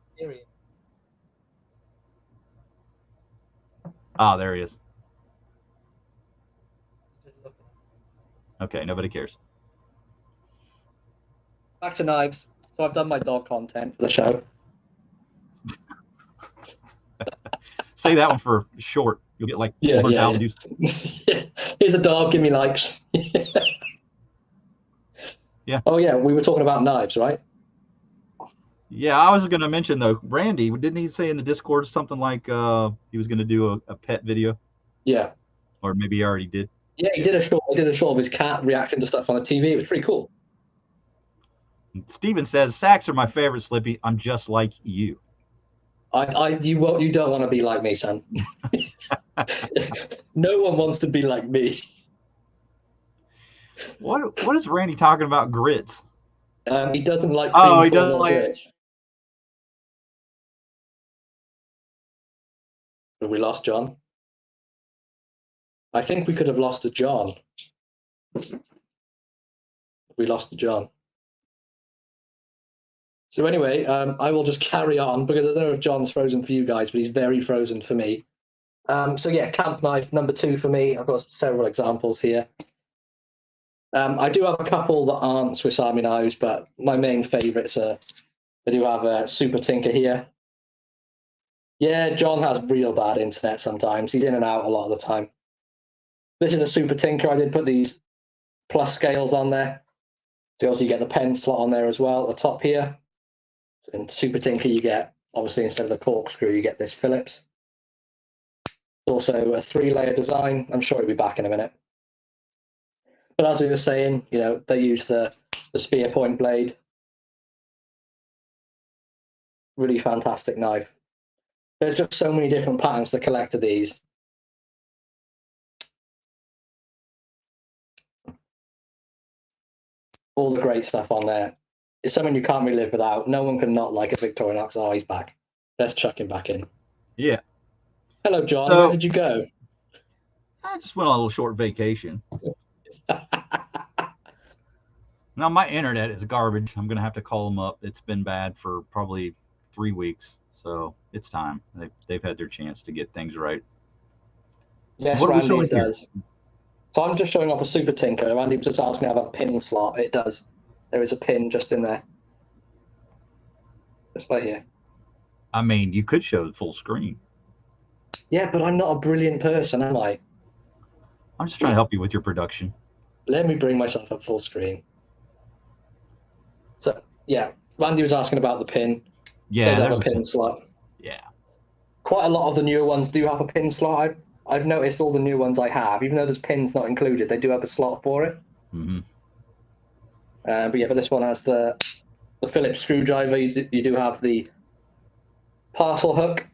Ah, there he is. Okay, nobody cares. Back to knives. So I've done my dog content for the show. Say that one for short. You'll get like 400,000 views. Here's a dog. Give me likes. Yeah. Oh yeah, we were talking about knives, right? Yeah, I was going to mention though, Randy, didn't he say in the Discord something like he was going to do a pet video? Yeah. Or maybe he already did. Yeah, he did a short of his cat reacting to stuff on the TV. It was pretty cool. Steven says, Sacks are my favorite, Slippy. I'm just like you. You don't want to be like me, son. No one wants to be like me. What is Randy talking about grits? He doesn't like. Oh, he doesn't like grits. Have we lost John? I think we could have lost to John. We lost to John. So anyway, I will just carry on because I don't know if John's frozen for you guys, but he's very frozen for me. So yeah, camp knife number 2 for me. I've got several examples here. I do have a couple that aren't Swiss Army knives, but my main favourites are, I do have a Super Tinker here. Yeah, John has real bad internet sometimes. He's in and out a lot of the time. This is a Super Tinker. I did put these plus scales on there. So you also get the pen slot on there as well at the top here. In Super Tinker, you get, obviously, instead of the corkscrew, you get this Phillips. Also a 3-layer design. I'm sure he'll be back in a minute. But as we were saying, you know, they use the spear point blade. Really fantastic knife. There's just so many different patterns to collect of these. All the great stuff on there. It's something you can't really live without. No one can not like a Victorinox. Oh, he's back. Let's chuck him back in. Yeah. Hello, John. Where did you go? I just went on a little short vacation. Now, my internet is garbage. I'm going to have to call them up. It's been bad for probably 3 weeks. So it's time. They've had their chance to get things right. Yes, Randy, it does. So I'm just showing off a Super Tinker. Randy just asked me about a pin slot. It does. There is a pin just in there. Just right here. I mean, you could show the full screen. Yeah, but I'm not a brilliant person, am I? I'm just trying to help you with your production. Let me bring myself up full screen. So, yeah, Randy was asking about the pin. Yeah, there's a pin slot. Yeah. Quite a lot of the newer ones do have a pin slot. I've noticed all the new ones I have, even though there's pins not included, they do have a slot for it. Mm-hmm. But this one has the Phillips screwdriver. You do have the parcel hook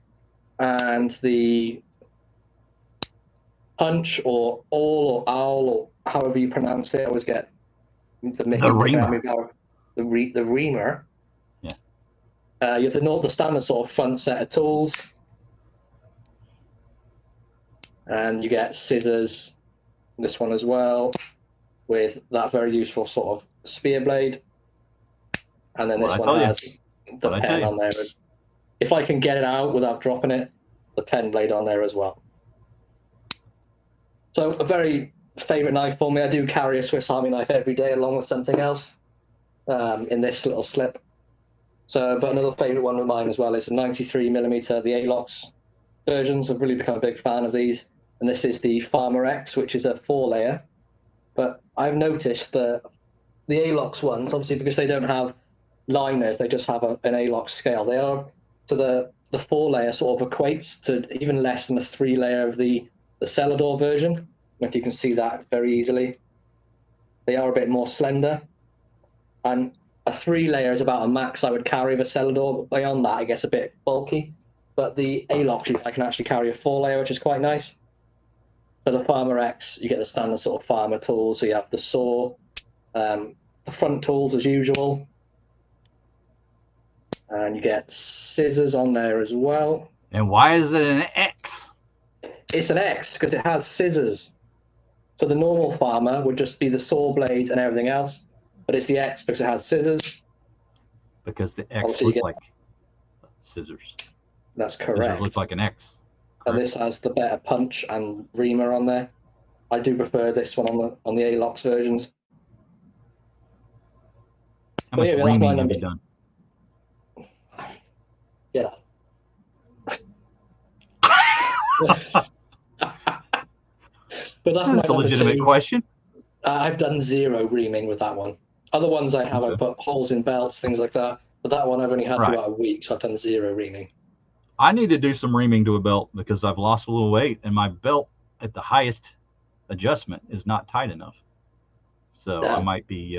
and the punch or awl or owl or however you pronounce it. I always get the reamer. The reamer. Yeah. You have the standard sort of front set of tools. And you get scissors, this one as well, with that very useful sort of spear blade. And then this one has the pen on there. If I can get it out without dropping it, the pen blade on there as well. So a very favourite knife for me. I do carry a Swiss Army knife every day along with something else in this little slip. So, but another favourite one of mine as well is a 93mm, the Alox versions. I've really become a big fan of these. And this is the Farmer X, which is a 4-layer. But I've noticed that the Alox ones, obviously because they don't have liners, they just have an Alox scale. They are, so the 4-layer sort of equates to even less than the 3-layer of the Celador version. If you can see that very easily. They are a bit more slender. And a 3-layer is about a max I would carry of a Celador. Beyond that, it gets a bit bulky. But the Alox, I can actually carry a 4-layer, which is quite nice. For the Farmer X, you get the standard sort of farmer tools. So you have the saw, the front tools as usual. And you get scissors on there as well. And why is it an X? It's an X because it has scissors. So the normal farmer would just be the saw blades and everything else. But it's the X because it has scissors. Because the X looks like scissors. That's correct. Scissors looks like an X. And this has the better punch and reamer on there. I do prefer this one on the Alox versions. How much reaming have you done? Yeah. But that's a legitimate question. I've done 0 reaming with that one. Other ones I have, I put holes in belts, things like that. But that one I've only had for about a week, so I've done 0 reaming. I need to do some reaming to a belt because I've lost a little weight and my belt at the highest adjustment is not tight enough. So I might be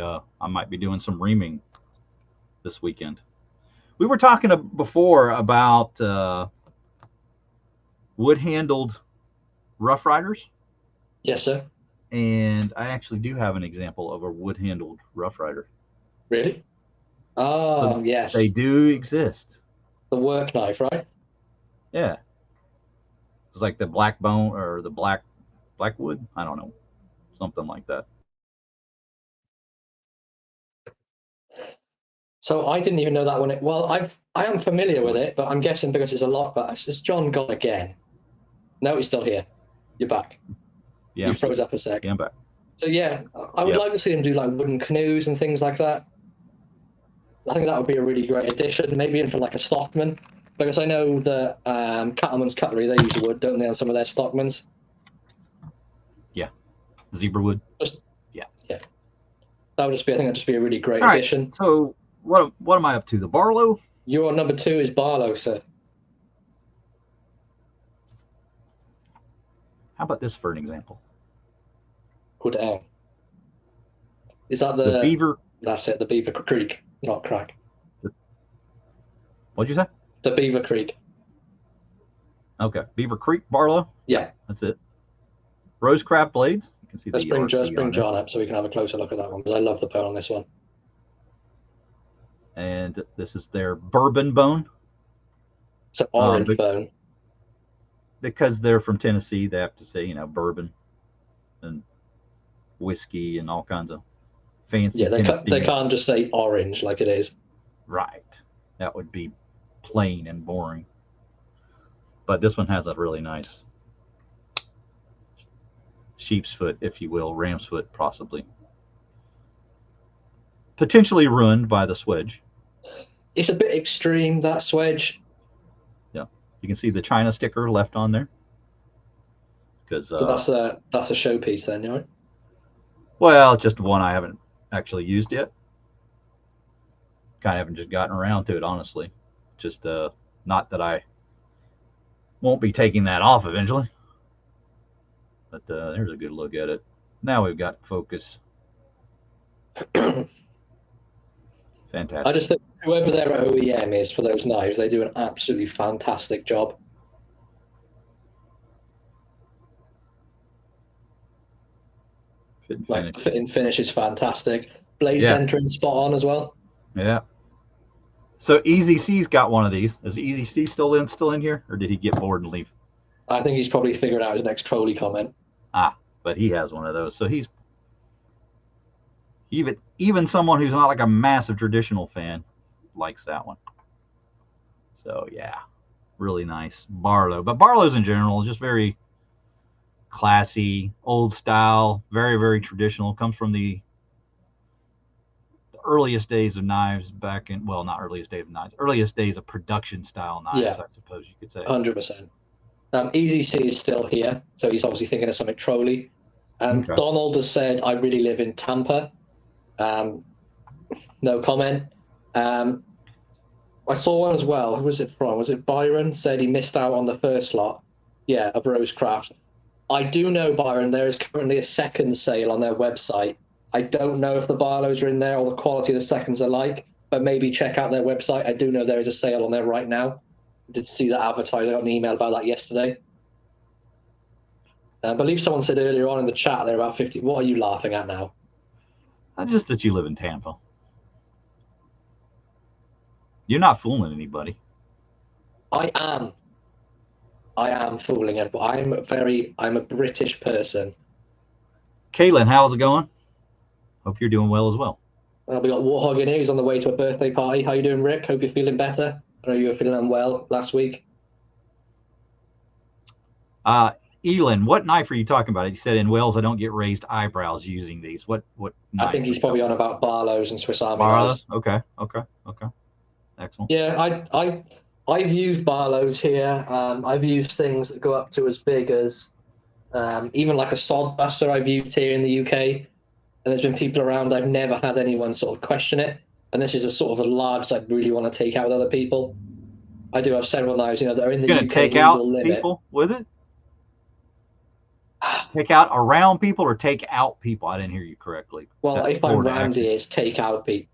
doing some reaming this weekend. We were talking before about wood-handled Rough Riders. Yes, sir. And I actually do have an example of a wood-handled Rough Rider. Really? Oh, yes. They do exist. The work knife, right? Yeah. It's like the black bone or the blackwood. I don't know. Something like that. So I didn't even know that one. Well, I am familiar with it, but I'm guessing because it's a lock bass. Is John gone again? No, he's still here. You're back. Yeah, You froze up a sec. Yeah, I'm back. So yeah, I would like to see him do like wooden canoes and things like that. I think that would be a really great addition, maybe even for like a stockman, because I know the Cattleman's Cutlery, they use wood, don't they, on some of their stockmans? Yeah, zebra wood. Yeah. That would just be, I think that'd just be a really great All addition. Right, so what am I up to? The Barlow? Your number 2 is Barlow, sir. How about this for an example? Good aim. Is that the Beaver? That's it, the Beaver Creek, not Crack. What'd you say? The Beaver Creek. Okay, Beaver Creek Barlow? Yeah. That's it. Rosecraft blades. You can see let's bring John up so we can have a closer look at that one, because I love the bone on this one. And this is their bourbon bone. It's an orange bone. Because they're from Tennessee, they have to say, you know, bourbon and whiskey and all kinds of fancy. Yeah, they can't just say orange like it is. Right. That would be plain and boring. But this one has a really nice sheep's foot, if you will, ram's foot, possibly. Potentially ruined by the swedge. It's a bit extreme, that swedge. Yeah, you can see the China sticker left on there. Because so that's a showpiece then, right? Well, just one I haven't actually used yet. Kind of haven't just gotten around to it, honestly. Just not that I won't be taking that off eventually. But there's a good look at it. Now we've got focus. Fantastic. I just think whoever their OEM is for those knives, they do an absolutely fantastic job. Fit and finish is fantastic. Blade centering spot on as well. Yeah. So Easy C's got one of these. Is Easy C still in here, or did he get bored and leave? I think he's probably figured out his next trolley comment. But he has one of those. So he's even someone who's not like a massive traditional fan likes that one. So yeah, really nice Barlow. But Barlows in general just very classy, old style, very, very traditional. Comes from the earliest days of knives back in, well, not earliest days of knives, earliest days of production style knives, I suppose you could say. 100%. Easy C is still here, so he's obviously thinking of something trolley. Okay. Donald has said, I really live in Tampa. No comment. I saw one as well. Who was it from? Was it Byron? Said he missed out on the first lot. Yeah, of Rosecraft. I do know, Byron, there is currently a second sale on their website. I don't know if the Barlows are in there or the quality of the seconds are like, but maybe check out their website. I do know there is a sale on there right now. I did see that advertised. I got an email about that yesterday. I believe someone said earlier on in the chat they're about 50. What are you laughing at now? Just that you live in Tampa. You're not fooling anybody. I am fooling everybody. I'm a British person. Kaylin, how's it going? Hope you're doing well as well. We got Warhog in here. He's on the way to a birthday party. How you doing, Rick? Hope you're feeling better. I know you were feeling unwell last week. Elin, what knife are you talking about? You said in Wales I don't get raised eyebrows using these. What knife? I think he's probably on about Barlows and Swiss Army knives. Okay. Excellent. Yeah, I've used Barlows here. I've used things that go up to as big as even like a Sod Buster I've used here in the UK. And there's been people around, I've never had anyone sort of question it. And this is a sort of a large that I really want to take out with other people. I do have several knives, that are in the UK. You're going to take out people with it? Take out around people or take out people? I didn't hear you correctly. Well, if I'm round here, it's take out people.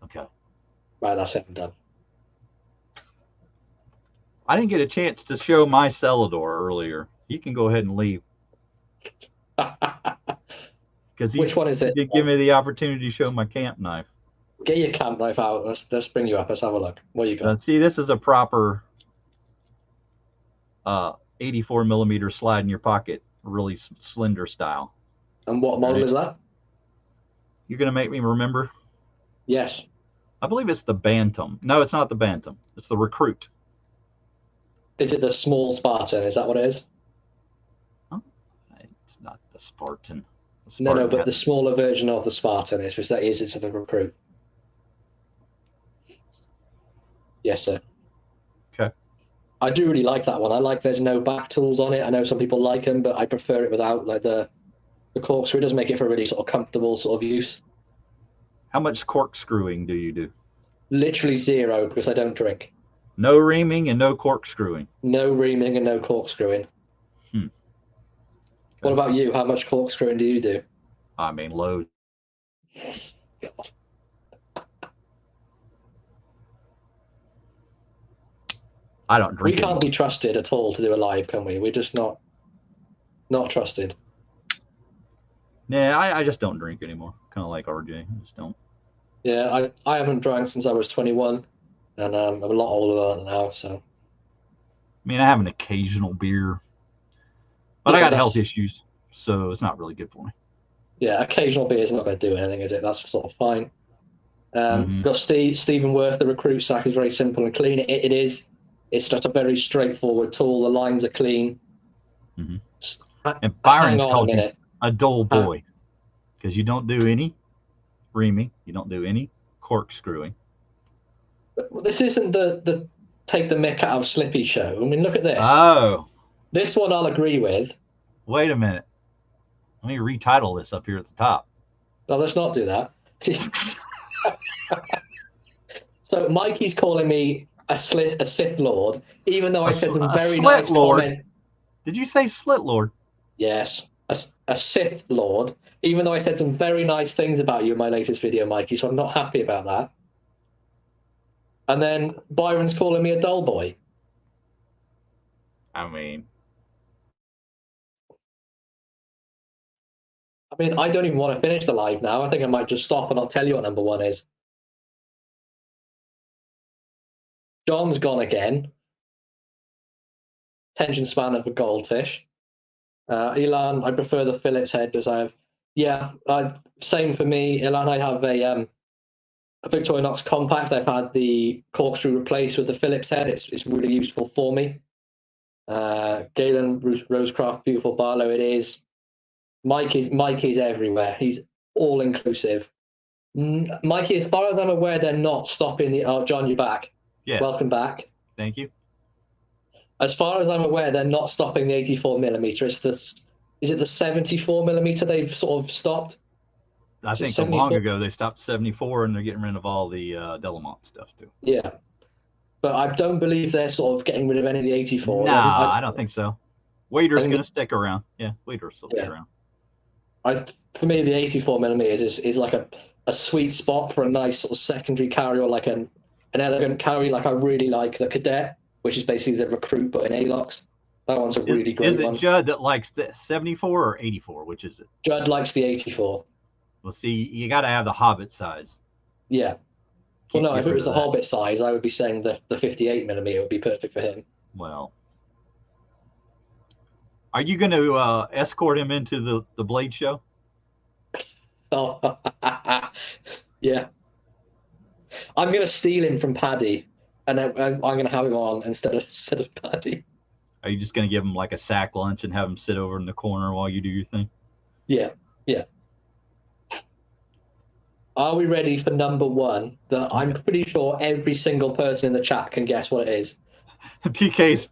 Okay. Right, that's it. I'm done. I didn't get a chance to show my Celador earlier. You can go ahead and leave. Which one is it? You give me the opportunity to show my camp knife. Get your camp knife out. Let's bring you up. Let's have a look. What you got? See, this is a proper 84 millimeter slide in your pocket, really slender style. And what model is that? You're gonna make me remember? Yes. I believe it's the Bantam. No, it's not the Bantam. It's the Recruit. Is it the small Spartan? Is that what it is? Oh, it's not the Spartan. The No, Spartan but the smaller version of the Spartan is just that is it's the Recruit. Yes, sir. Okay. I do really like that one. I like there's no back tools on it. I know some people like them, but I prefer it without like the corkscrew. It does make it for a really sort of comfortable sort of use. How much corkscrewing do you do? Literally zero because I don't drink. No reaming and no corkscrewing. No reaming and no corkscrewing. Okay. What about you? How much corkscrewing do you do? I mean, loads. I don't drink. We can't be trusted at all to do a live, can we? We're just not trusted. Yeah, I just don't drink anymore. Kind of like RJ. I just don't. Yeah, I haven't drank since I was 21, and I'm a lot older than that now. So. I mean, I have an occasional beer, but I got health issues, so it's not really good for me. Yeah, occasional beer is not going to do anything, is it? That's sort of fine. Got Stephen Worth, the Recruit sack is very simple and clean. It is. It's just a very straightforward tool. The lines are clean. And Byron's called you a dull boy because you don't do any reaming, you don't do any corkscrewing. This isn't the take the mick out of Slippy show. I mean, look at this. Oh. This one I'll agree with. Wait a minute. Let me retitle this up here at the top. No, let's not do that. So Mikey's calling me a Sith Lord, even though I said some very nice comment. Did you say Slit Lord? Yes, a Sith Lord, even though I said some very nice things about you in my latest video, Mikey, so I'm not happy about that. And then Byron's calling me a dull boy. I mean, I don't even want to finish the live now. I think I might just stop and I'll tell you what number one is. John's gone again. Attention span of a goldfish. Ilan, I prefer the Phillips head because I have. Yeah, same for me. Ilan, I have a Victorinox compact. I've had the corkscrew replaced with the Phillips head. It's really useful for me. Galen Rosecraft, beautiful Barlow. It is. Mikey's everywhere. He's all inclusive. Mikey, as far as I'm aware, they're not stopping the. Oh, John, you're back. Yes. Welcome back. Thank you. As far as I'm aware, they're not stopping the 84mm. It's this. Is it the 74mm they've sort of stopped? I think long ago they stopped 74, and they're getting rid of all the Delamont stuff too. Yeah, but I don't believe they're sort of getting rid of any of the 84s. Nah, I don't think so. Waiter's going to stick around. Yeah, Waiter's still be around. For me, the 84mm is like a sweet spot for a nice sort of secondary carry, or like an elegant carry. Like I really like the Cadet, which is basically the Recruit but in A-locks. That one's a really great one. Is it Judd that likes the 74 or 84? Which is it? Judd likes the 84. Well, see, you got to have the Hobbit size. Yeah. Well, no, if it was the Hobbit size, I would be saying the 58mm would be perfect for him. Well, are you going to escort him into the Blade show? Oh, yeah. I'm going to steal him from Paddy, and I'm going to have him on instead of Paddy. Are you just going to give him like a sack lunch and have him sit over in the corner while you do your thing? Yeah, yeah. Are we ready for number one? That I'm pretty sure every single person in the chat can guess what it is. TK's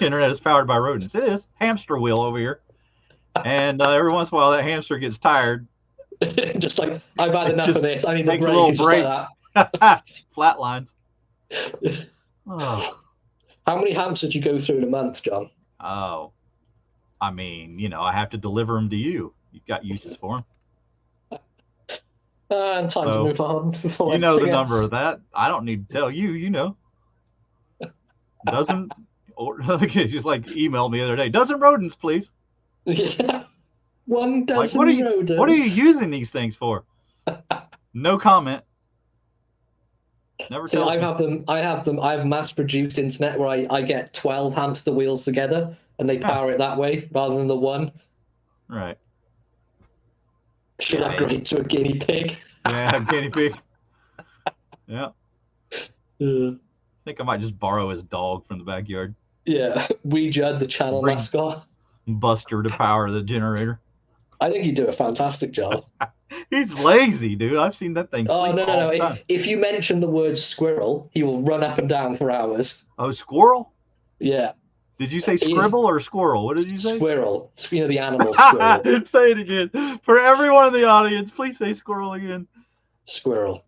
internet is powered by rodents. It is. Hamster wheel over here. And every once in a while that hamster gets tired. Just like, I've had enough of this. I need a break. A little break. Like Flatlines. Oh. How many hamsters do you go through in a month, John? Oh. I mean, I have to deliver them to you. You've got uses for them. And time to move on. You know the number of that. I don't need to tell you. You know. Dozen, or just like emailed me the other day. Dozen rodents, please. Yeah. 1 dozen rodents. What are you using these things for? No comment. Never. See, I have mass produced internet where I get 12 hamster wheels together and they power it that way rather than the one. Right. Should upgrade to a guinea pig. Yeah, guinea pig. Yeah. Uh, I think I might just borrow his dog from the backyard. yeah, we Judd, the channel Bring mascot. Buster to power the generator. I think you do a fantastic job. He's lazy, dude. I've seen that thing Oh, sleep no, no, all no. the time. If you mention the word squirrel, he will run up and down for hours. Oh, squirrel? Yeah. Did you say He is scribble or squirrel? What did you say? squirrel. You know, the animal squirrel. Say it again. For everyone in the audience, please say squirrel again. Squirrel.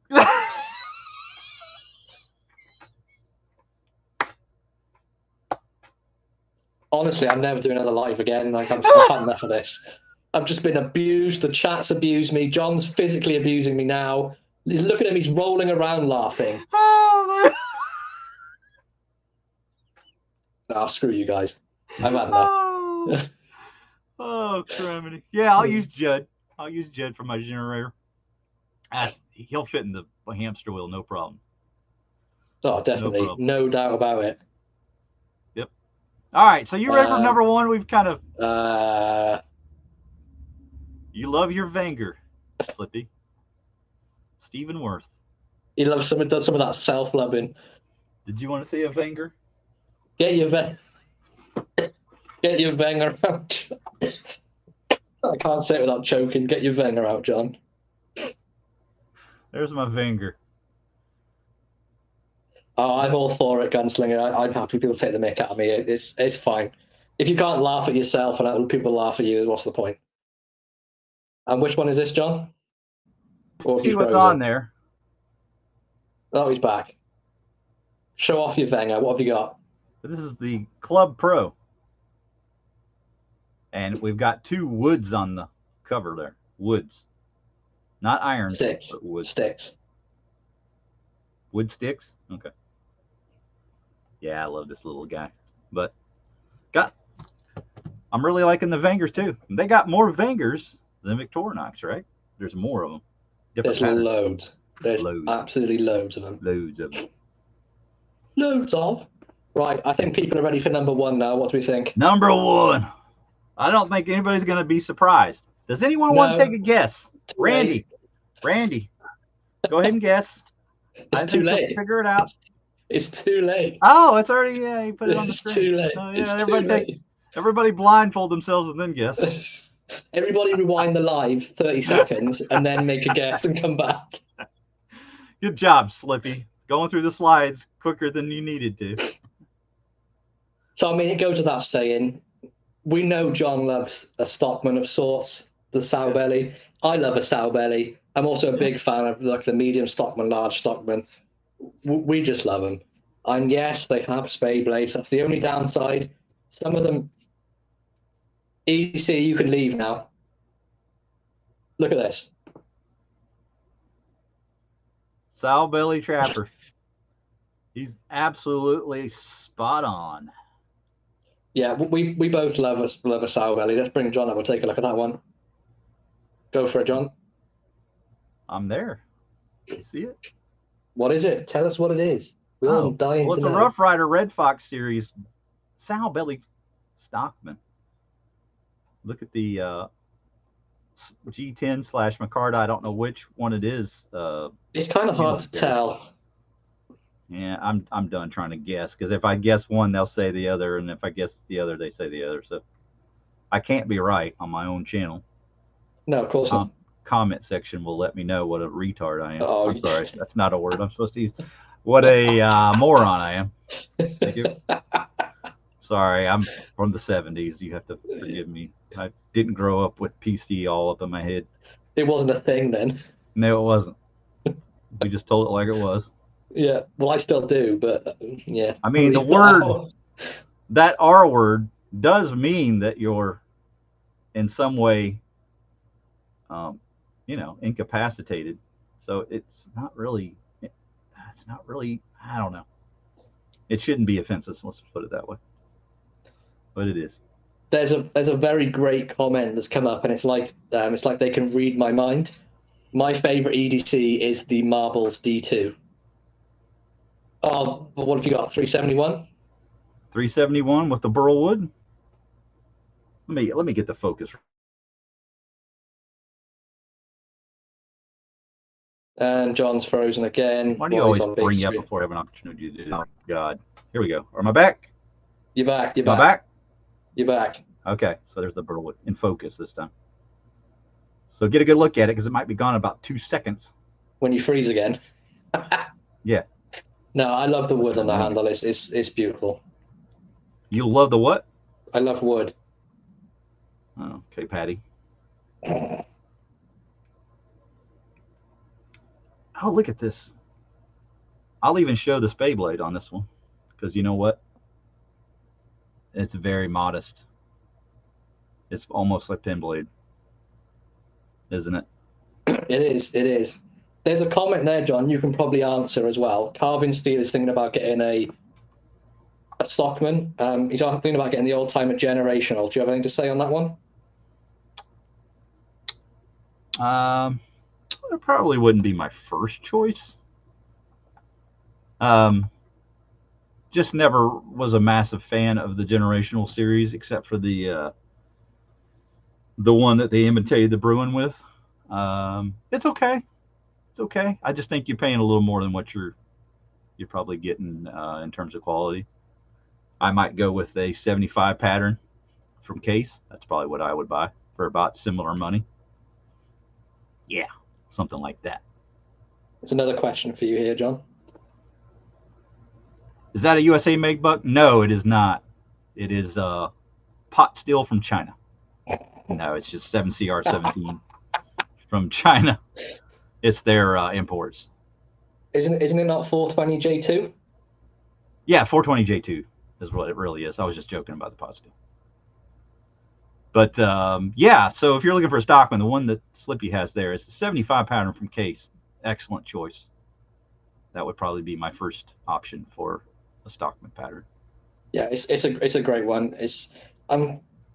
Honestly, I'm never doing another live again. Like, I've had enough of this. I've just been abused. The chat's abused me. John's physically abusing me now. He's looking at me. He's rolling around laughing. Oh, Oh, screw you guys. I've had enough. oh, criminy. Yeah, I'll use Judd. I'll use Judd for my generator. He'll fit in the hamster wheel, no problem. Oh, definitely. No doubt about it. Yep. All right, so you ready for number one? We've kind of... You love your Wenger, Slippy. Stephen Worth. He loves some of that self-loving. Did you want to see a Wenger? Get your Wenger out. I can't say it without choking. Get your Wenger out, John. There's my Wenger. Oh, I'm all for it, Gunslinger. I'm happy people take the mick out of me. It's fine. If you can't laugh at yourself and other people laugh at you, what's the point? And which one is this, John? See what's on there. Oh, he's back. Show off your Wenger. What have you got? This is the Club Pro. And we've got 2 woods on the cover there. Woods. Not iron. Sticks. But wood. Sticks. Wood sticks? Okay. Yeah, I love this little guy. But I'm really liking the Wengers too. They got more Wengers than Victorinox, right? There's more of them. There's loads. There's absolutely loads of them. Loads of them. Loads of. Right, I think people are ready for number one now. What do we think? Number one. I don't think anybody's going to be surprised. Does anyone want to take a guess? Randy. Randy. Go ahead and guess. It's too late. Figure it out. It's too late. Oh, it's already, yeah, you put it on the screen. It's too late. Oh, yeah, it's too late. Everybody blindfold themselves and then guess. Everybody rewind the live 30 seconds and then make a guess and come back. Good job, Slippy. Going through the slides quicker than you needed to. So, I mean, it goes without saying, we know John loves a stockman of sorts, the sow belly. I love a sow belly. I'm also a big fan of like the medium stockman, large stockman. We just love them. And yes, they have spade blades. That's the only downside. Some of them, easy, you can leave now. Look at this. Sow belly trapper. He's absolutely spot on. Yeah, we both love a sow belly. Let's bring John up. We'll take a look at that one. Go for it, John. I'm there. You see it? What is it? Tell us what it is. We're all dying to know. It's a Rough Rider Red Fox series sow belly stockman. Look at the G10/Micarta. I don't know which one it is. It's kind of hard to tell. Yeah, I'm done trying to guess, because if I guess one, they'll say the other, and if I guess the other, they say the other. So I can't be right on my own channel. No, of course not. Comment section will let me know what a retard I am. Oh, I'm sorry, that's not a word I'm supposed to use. What a moron I am. Thank you. Sorry, I'm from the 70s. You have to forgive me. I didn't grow up with PC all up in my head. It wasn't a thing then. No, it wasn't. We just told it like it was. Yeah, well, I still do, but yeah. I mean, the word, that R word, does mean that you're in some way, incapacitated. So it's not really, I don't know. It shouldn't be offensive. Let's put it that way. But it is. There's a very great comment that's come up, and it's like they can read my mind. My favorite EDC is the Marbles D2. Oh, what have you got? 371? 371 with the burl wood. Let me get the focus. And John's frozen again. Why do you always bring you up before I have an opportunity to do that? Oh, God. Here we go. Am I back? You're back. You're Am I back. back? You're back. Okay, so there's the burl in focus this time. So get a good look at it because it might be gone in about 2 seconds. When you freeze again. Yeah. No, I love the wood on the handle. It's beautiful. You love the what? I love wood. Oh, okay, Patty. Oh, look at this. I'll even show the spade blade on this one because you know what? It's very modest. It's almost like pin blade, isn't it? It is. It is. There's a comment there, John. You can probably answer as well. Carving Steel is thinking about getting a Stockman. He's also thinking about getting the old timer generational. Do you have anything to say on that one? It probably wouldn't be my first choice. Just never was a massive fan of the generational series, except for the one that they imitated the Bruin with. It's okay. It's okay. I just think you're paying a little more than what you're probably getting in terms of quality. I might go with a 75 pattern from Case. That's probably what I would buy for about similar money. Yeah, something like that. There's another question for you here, John. Is that a USA made buck? No, it is not. It is pot steel from China. No, it's just 7CR17 from China. It's their imports. Isn't it not 420J2? Yeah, 420J2 is what it really is. I was just joking about the pot steel. But yeah, so if you're looking for a Stockman, the one that Slippy has there is the 75 pattern from Case. Excellent choice. That would probably be my first option for a Stockman pattern. Yeah, it's a great one. It's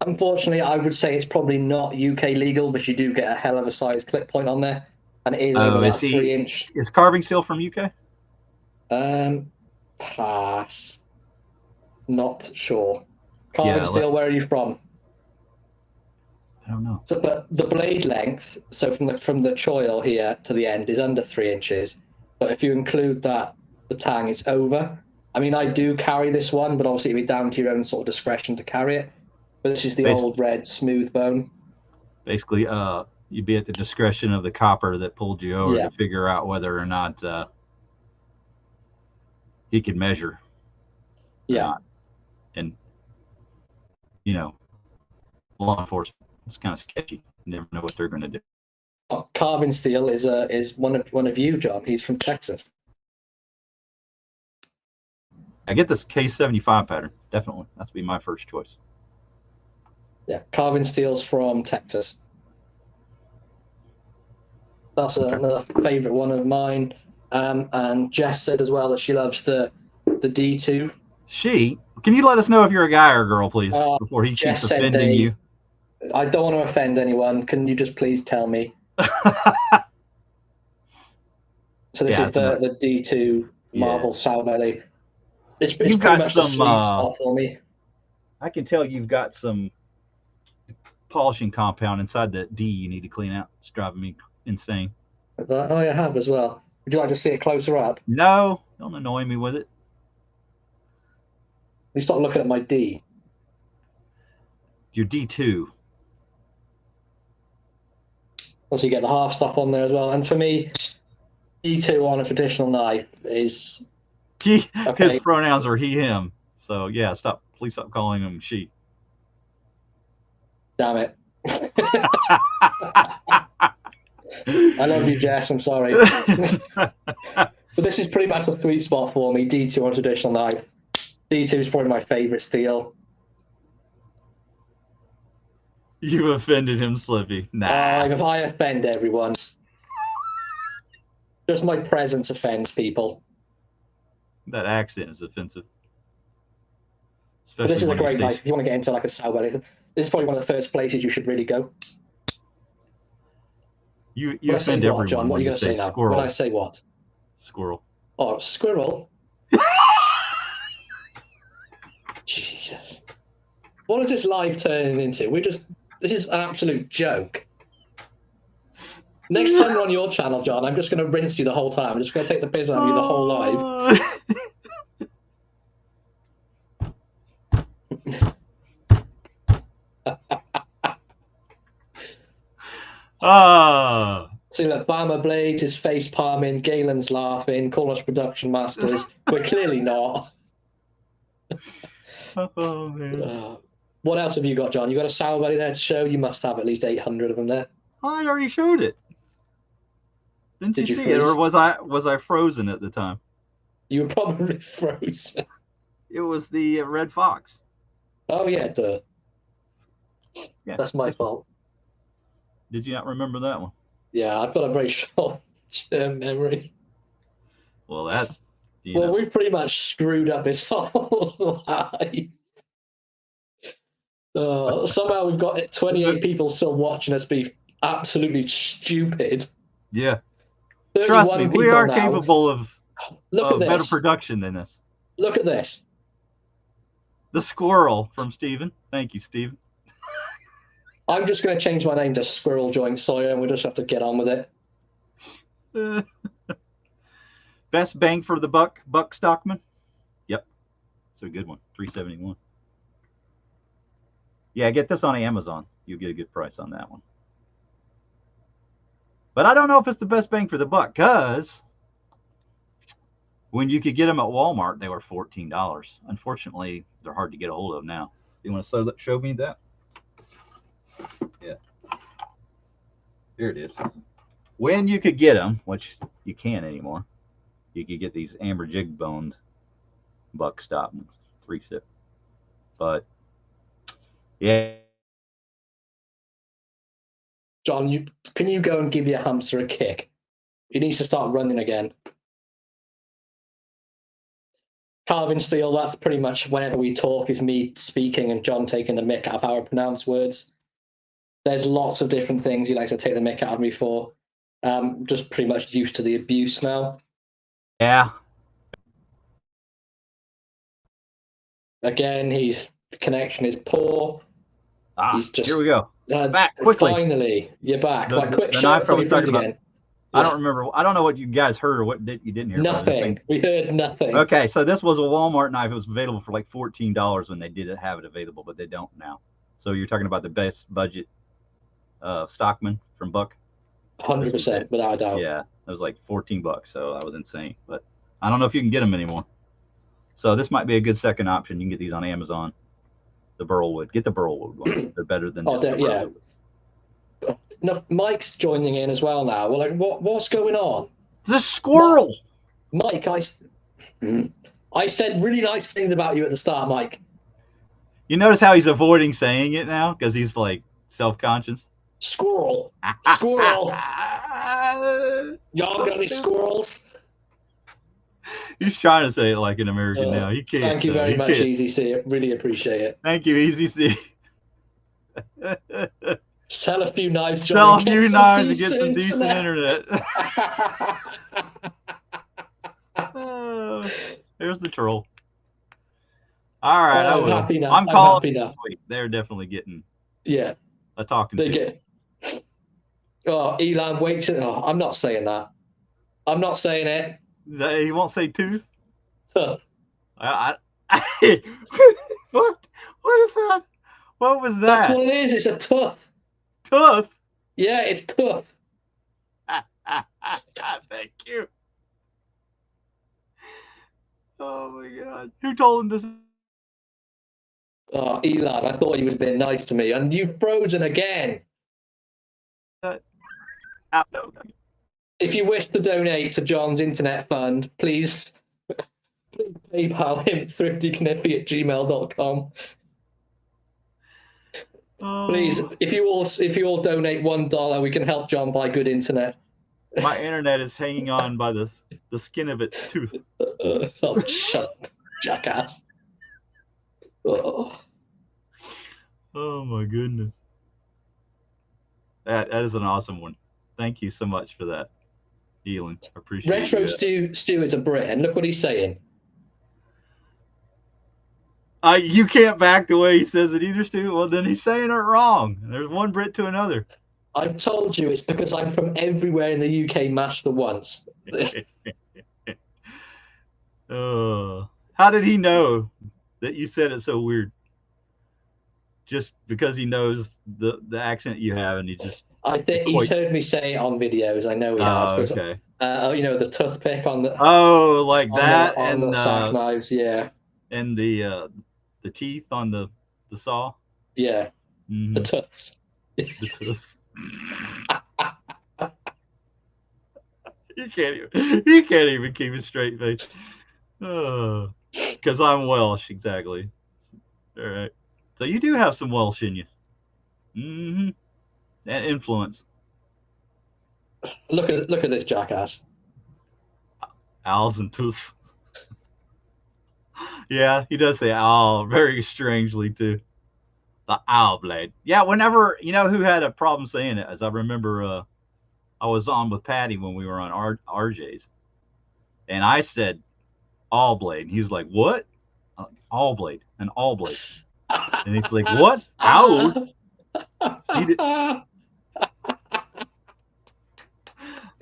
unfortunately I would say it's probably not UK legal, but you do get a hell of a size clip point on there, and it is over that 3-inch. Is Carving Steel from UK? Pass. Not sure. Carving Steel, where are you from? I don't know. So, but the blade length, so from the choil here to the end, is under 3 inches. But if you include that, the tang, it's over. I mean, I do carry this one, but obviously it'd be down to your own sort of discretion to carry it. But this is the old red smooth bone. Basically, you'd be at the discretion of the copper that pulled you over to figure out whether or not he could measure. Yeah. And, you know, law enforcement, it's kind of sketchy. You never know what they're going to do. Oh, Carving Steel is one of you, John. He's from Texas. I get this K75 pattern. Definitely. That's be my first choice. Yeah, Carving Steel's from Texas. That's another favorite one of mine. And Jess said as well that she loves the D2. Can you let us know if you're a guy or a girl, please, before he Jess keeps offending you? I don't want to offend anyone. Can you just please tell me? So this is the D2 Marble Salmelli. It's pretty much the sweet spot for me. I can tell you've got some polishing compound inside that D you need to clean out. It's driving me insane. Oh, I have as well. Would you like to see it closer up? No, don't annoy me with it. You stop looking at my D. Your D2. Also, you get the half stop on there as well. And for me, D2 on a traditional knife is... His pronouns are he, him. So, yeah, please stop calling him she. Damn it. I love you, Jess. I'm sorry. But this is pretty much the sweet spot for me, D2 on a traditional knife. D2 is probably my favorite steel. You offended him, Slippy. Nah. I offend everyone. Just my presence offends people. That accent is offensive. But this is a great knife. If you want to get into like a Salmelli, this is probably one of the first places you should really go. You offend everyone. John, what are you going to say now? Squirrel. When I say what? Squirrel. Oh, squirrel? Jesus. What is this live turning into? This is an absolute joke. Next time we're on your channel, John, I'm just going to rinse you the whole time. I'm just going to take the piss out of you the whole live. So like Bama Blades is face palming, Galen's laughing, call us production masters. We're clearly not. Oh man. What else have you got, John? You got a sour buddy there to show? You must have at least 800 of them there. I already showed it. Did you see it, or was I frozen at the time? You were probably frozen. It was the red fox. Oh yeah, duh. Yeah, that's my fault. Did you not remember that one? Yeah, I've got a very short-term memory. Well, that's... Well, we've pretty much screwed up his whole life. Somehow we've got 28 people still watching us be absolutely stupid. Yeah. Trust me, we are capable of better production than this. Look at this. The squirrel from Steven. Thank you, Steven. I'm just going to change my name to Squirrel Joint Sawyer, and we'll just have to get on with it. Best bang for the buck Stockman. Yep, it's a good one. $3.71. Yeah, get this on Amazon. You'll get a good price on that one. But I don't know if it's the best bang for the buck, because when you could get them at Walmart, they were $14. Unfortunately, they're hard to get a hold of now. You want to show me that? Yeah. Here it is. When you could get them, which you can't anymore, you could get these amber jig boned buck stockmans, 3-6. But yeah. John, can you go and give your hamster a kick? He needs to start running again. Carving steel, that's pretty much whenever we talk is me speaking and John taking the mick out of how I pronounce words. There's lots of different things he likes to take the mick out of me for. Just pretty much used to the abuse now. Yeah. Again, his connection is poor. He's just, here we go. Back quickly. Finally, you're back. Like, quick shot before we freeze again. I don't remember. I don't know what you guys heard or what you didn't hear. Nothing. We heard nothing. Okay, so this was a Walmart knife. It was available for like $14 when they didn't have it available, but they don't now. So you're talking about the best budget Stockman from Buck? 100%, without a doubt. Yeah, it was like $14, so that was insane. But I don't know if you can get them anymore. So this might be a good second option. You can get these on Amazon. The Burlwood. Get the Burlwood one. They're better than yeah. No, Mike's joining in as well now. We're like, what's going on? The squirrel. Mike, I said really nice things about you at the start, Mike. You notice how he's avoiding saying it now because he's like self-conscious. Squirrel. Squirrel. Y'all got any squirrels? He's trying to say it like an American now. He can't. Thank you very much, Easy C. Really appreciate it. Thank you, Easy C. Sell a few knives, John. Sell a few knives to get some decent internet. There's the troll. All right, I'm happy now. I'm calling. They're definitely getting a talking to. Oh, Elon, wait till. Oh, I'm not saying that. I'm not saying it. He won't say tooth. Tough. What is that? What was that? That's what it is. It's a tooth. Tooth? Yeah, it's tooth. Thank you. Oh my God. Who told him this? Oh, Elon, I thought you was being nice to me, and you've frozen again. If you wish to donate to John's internet fund, please PayPal him thriftykniffy@gmail.com. Please, if you all donate $1, we can help John buy good internet. My internet is hanging on by the skin of its tooth. Oh, shut up, jackass. Oh my goodness. That is an awesome one. Thank you so much for that, Elon. I appreciate it. Retro Stu is a Brit, and look what he's saying. You can't back the way he says it either, Stu. Well, then he's saying it wrong. There's one Brit to another. I've told you it's because I'm from everywhere in the UK mashed at once. How did he know that you said it so weird? Just because he knows the accent you have, and he just. I think he's heard me say it on videos. I know he has. Oh, Because, okay. you know, the toothpick on the like that, on and the sack knives, yeah. And the teeth on the saw. Yeah. Mm-hmm. The tooths. The tooths. You can't even keep a straight face. Because I'm Welsh, exactly. All right. So you do have some Welsh in you. Mm-hmm. And influence. Look at this jackass. Owls and tooths. Yeah, he does say owl very strangely too. The owl blade. Yeah, whenever, you know who had a problem saying it, as I remember, I was on with Patty when we were on RJ's, and I said all blade, and he was like, "What? All blade, an all blade?" And he's like, "What? Owl?"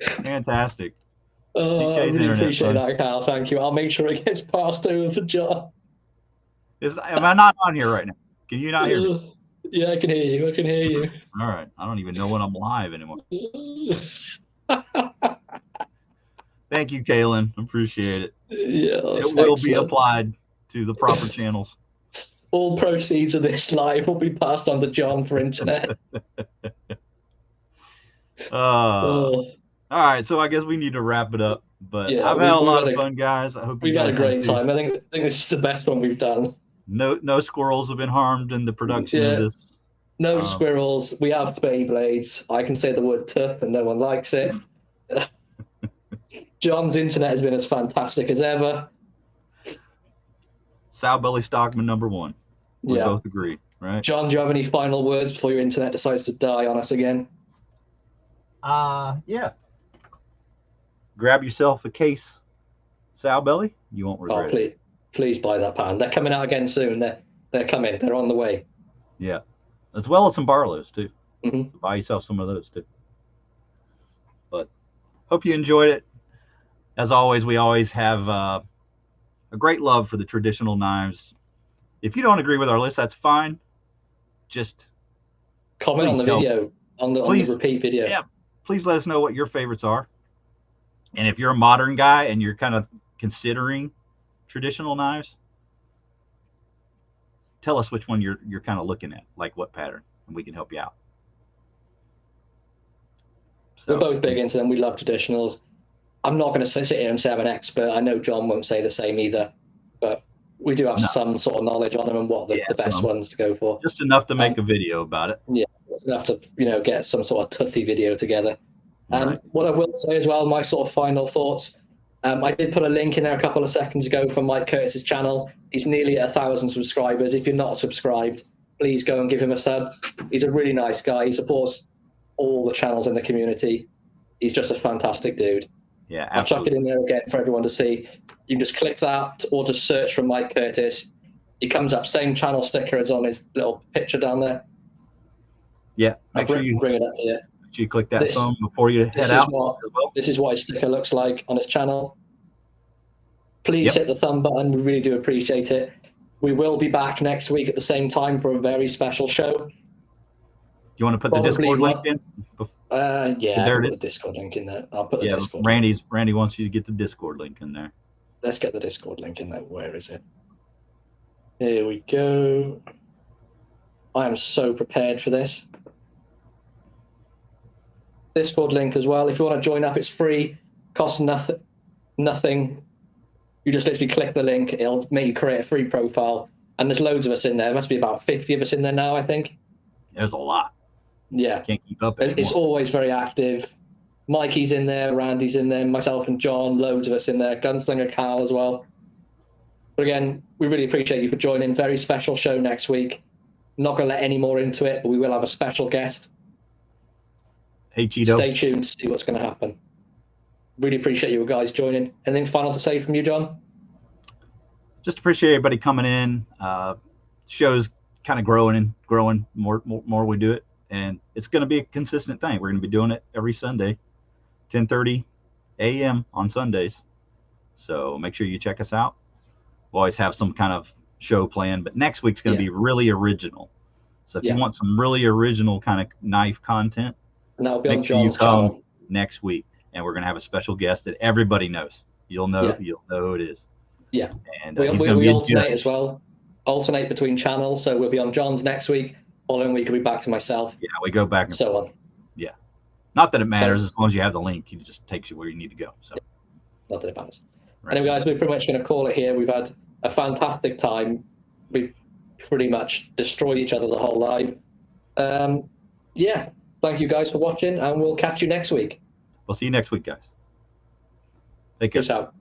Fantastic. I really appreciate that, Kyle. Thank you. I'll make sure it gets passed over for John. Am I not on here right now? Can you not hear me? Yeah, I can hear you. I can hear you. All right. I don't even know when I'm live anymore. Thank you, Kaylin. Appreciate it. Yeah, it will be applied to the proper channels. All proceeds of this live will be passed on to John for internet. All right, so I guess we need to wrap it up. But yeah, I've had a lot of fun, guys. I hope we've had a great time. I think this is the best one we've done. No squirrels have been harmed in the production of this. No squirrels. We have Beyblades. I can say the word tooth and no one likes it. John's internet has been as fantastic as ever. Sow Belly Stockman #1. We both agree, right? John, do you have any final words before your internet decides to die on us again? Yeah. Grab yourself a case, Sow Belly. You won't regret it. Please buy that pan. They're coming out again soon. They're coming. They're on the way. Yeah, as well as some Barlows too. Mm-hmm. So buy yourself some of those too. But hope you enjoyed it. As always, we always have a great love for the traditional knives. If you don't agree with our list, that's fine. Just comment on the video, on the repeat video. Yeah, please let us know what your favorites are. And if you're a modern guy and you're kind of considering traditional knives, tell us which one you're kind of looking at, like what pattern, and we can help you out. So, we're both big into them. We love traditionals. I'm not going to sit here and say I'm an expert. I know John won't say the same either, but we do have some sort of knowledge on them and what the best ones to go for. Just enough to make a video about it. Yeah, enough to get some sort of toothy video together. And what I will say as well, my sort of final thoughts. I did put a link in there a couple of seconds ago from Mike Curtis's channel. He's nearly at 1,000 subscribers. If you're not subscribed, please go and give him a sub. He's a really nice guy. He supports all the channels in the community. He's just a fantastic dude. Yeah, absolutely. I'll chuck it in there again for everyone to see. You can just click that or just search for Mike Curtis. He comes up, same channel sticker as on his little picture down there. Yeah, make sure you bring it up here. Make sure you click that phone before you head out. This is what his sticker looks like on his channel. Please hit the thumb button. We really do appreciate it. We will be back next week at the same time for a very special show. You want to put the Discord link in? Yeah, I'll put the Discord link in there. I'll put the Discord link. Randy wants you to get the Discord link in there. Let's get the Discord link in there. Where is it? Here we go. I am so prepared for this. Discord link as well. If you want to join up, it's free. Costs nothing. You just literally click the link. It'll make you create a free profile. And there's loads of us in there. There must be about 50 of us in there now, I think. There's a lot. Yeah. Can't keep up anymore. It's always very active. Mikey's in there, Randy's in there, myself and John, loads of us in there, Gunslinger Cal as well. But again, we really appreciate you for joining. Very special show next week. Not going to let any more into it, but we will have a special guest. Hey, Cheeto. Stay tuned to see what's going to happen. Really appreciate you guys joining. Anything final to say from you, John? Just appreciate everybody coming in. Show's kind of growing more we do it. and it's going to be a consistent thing. We're going to be doing it every Sunday, 10:30 a.m. on Sundays. So make sure you check us out. We'll always have some kind of show planned, but next week's going to be really original. So if you want some really original kind of knife content, now be on John's channel next week, and we're going to have a special guest that everybody knows. You'll know who it is. Yeah, and we alternate as well. Alternate between channels, so we'll be on John's next week. Following week, we'll be back to myself. Yeah, we go back and so on. Yeah, not that it matters as long as you have the link. It just takes you where you need to go. So, not that it matters. Right. Anyway, guys, we're pretty much going to call it here. We've had a fantastic time. We've pretty much destroyed each other the whole live. Yeah, thank you guys for watching, and we'll catch you next week. We'll see you next week, guys. Take care. Peace out.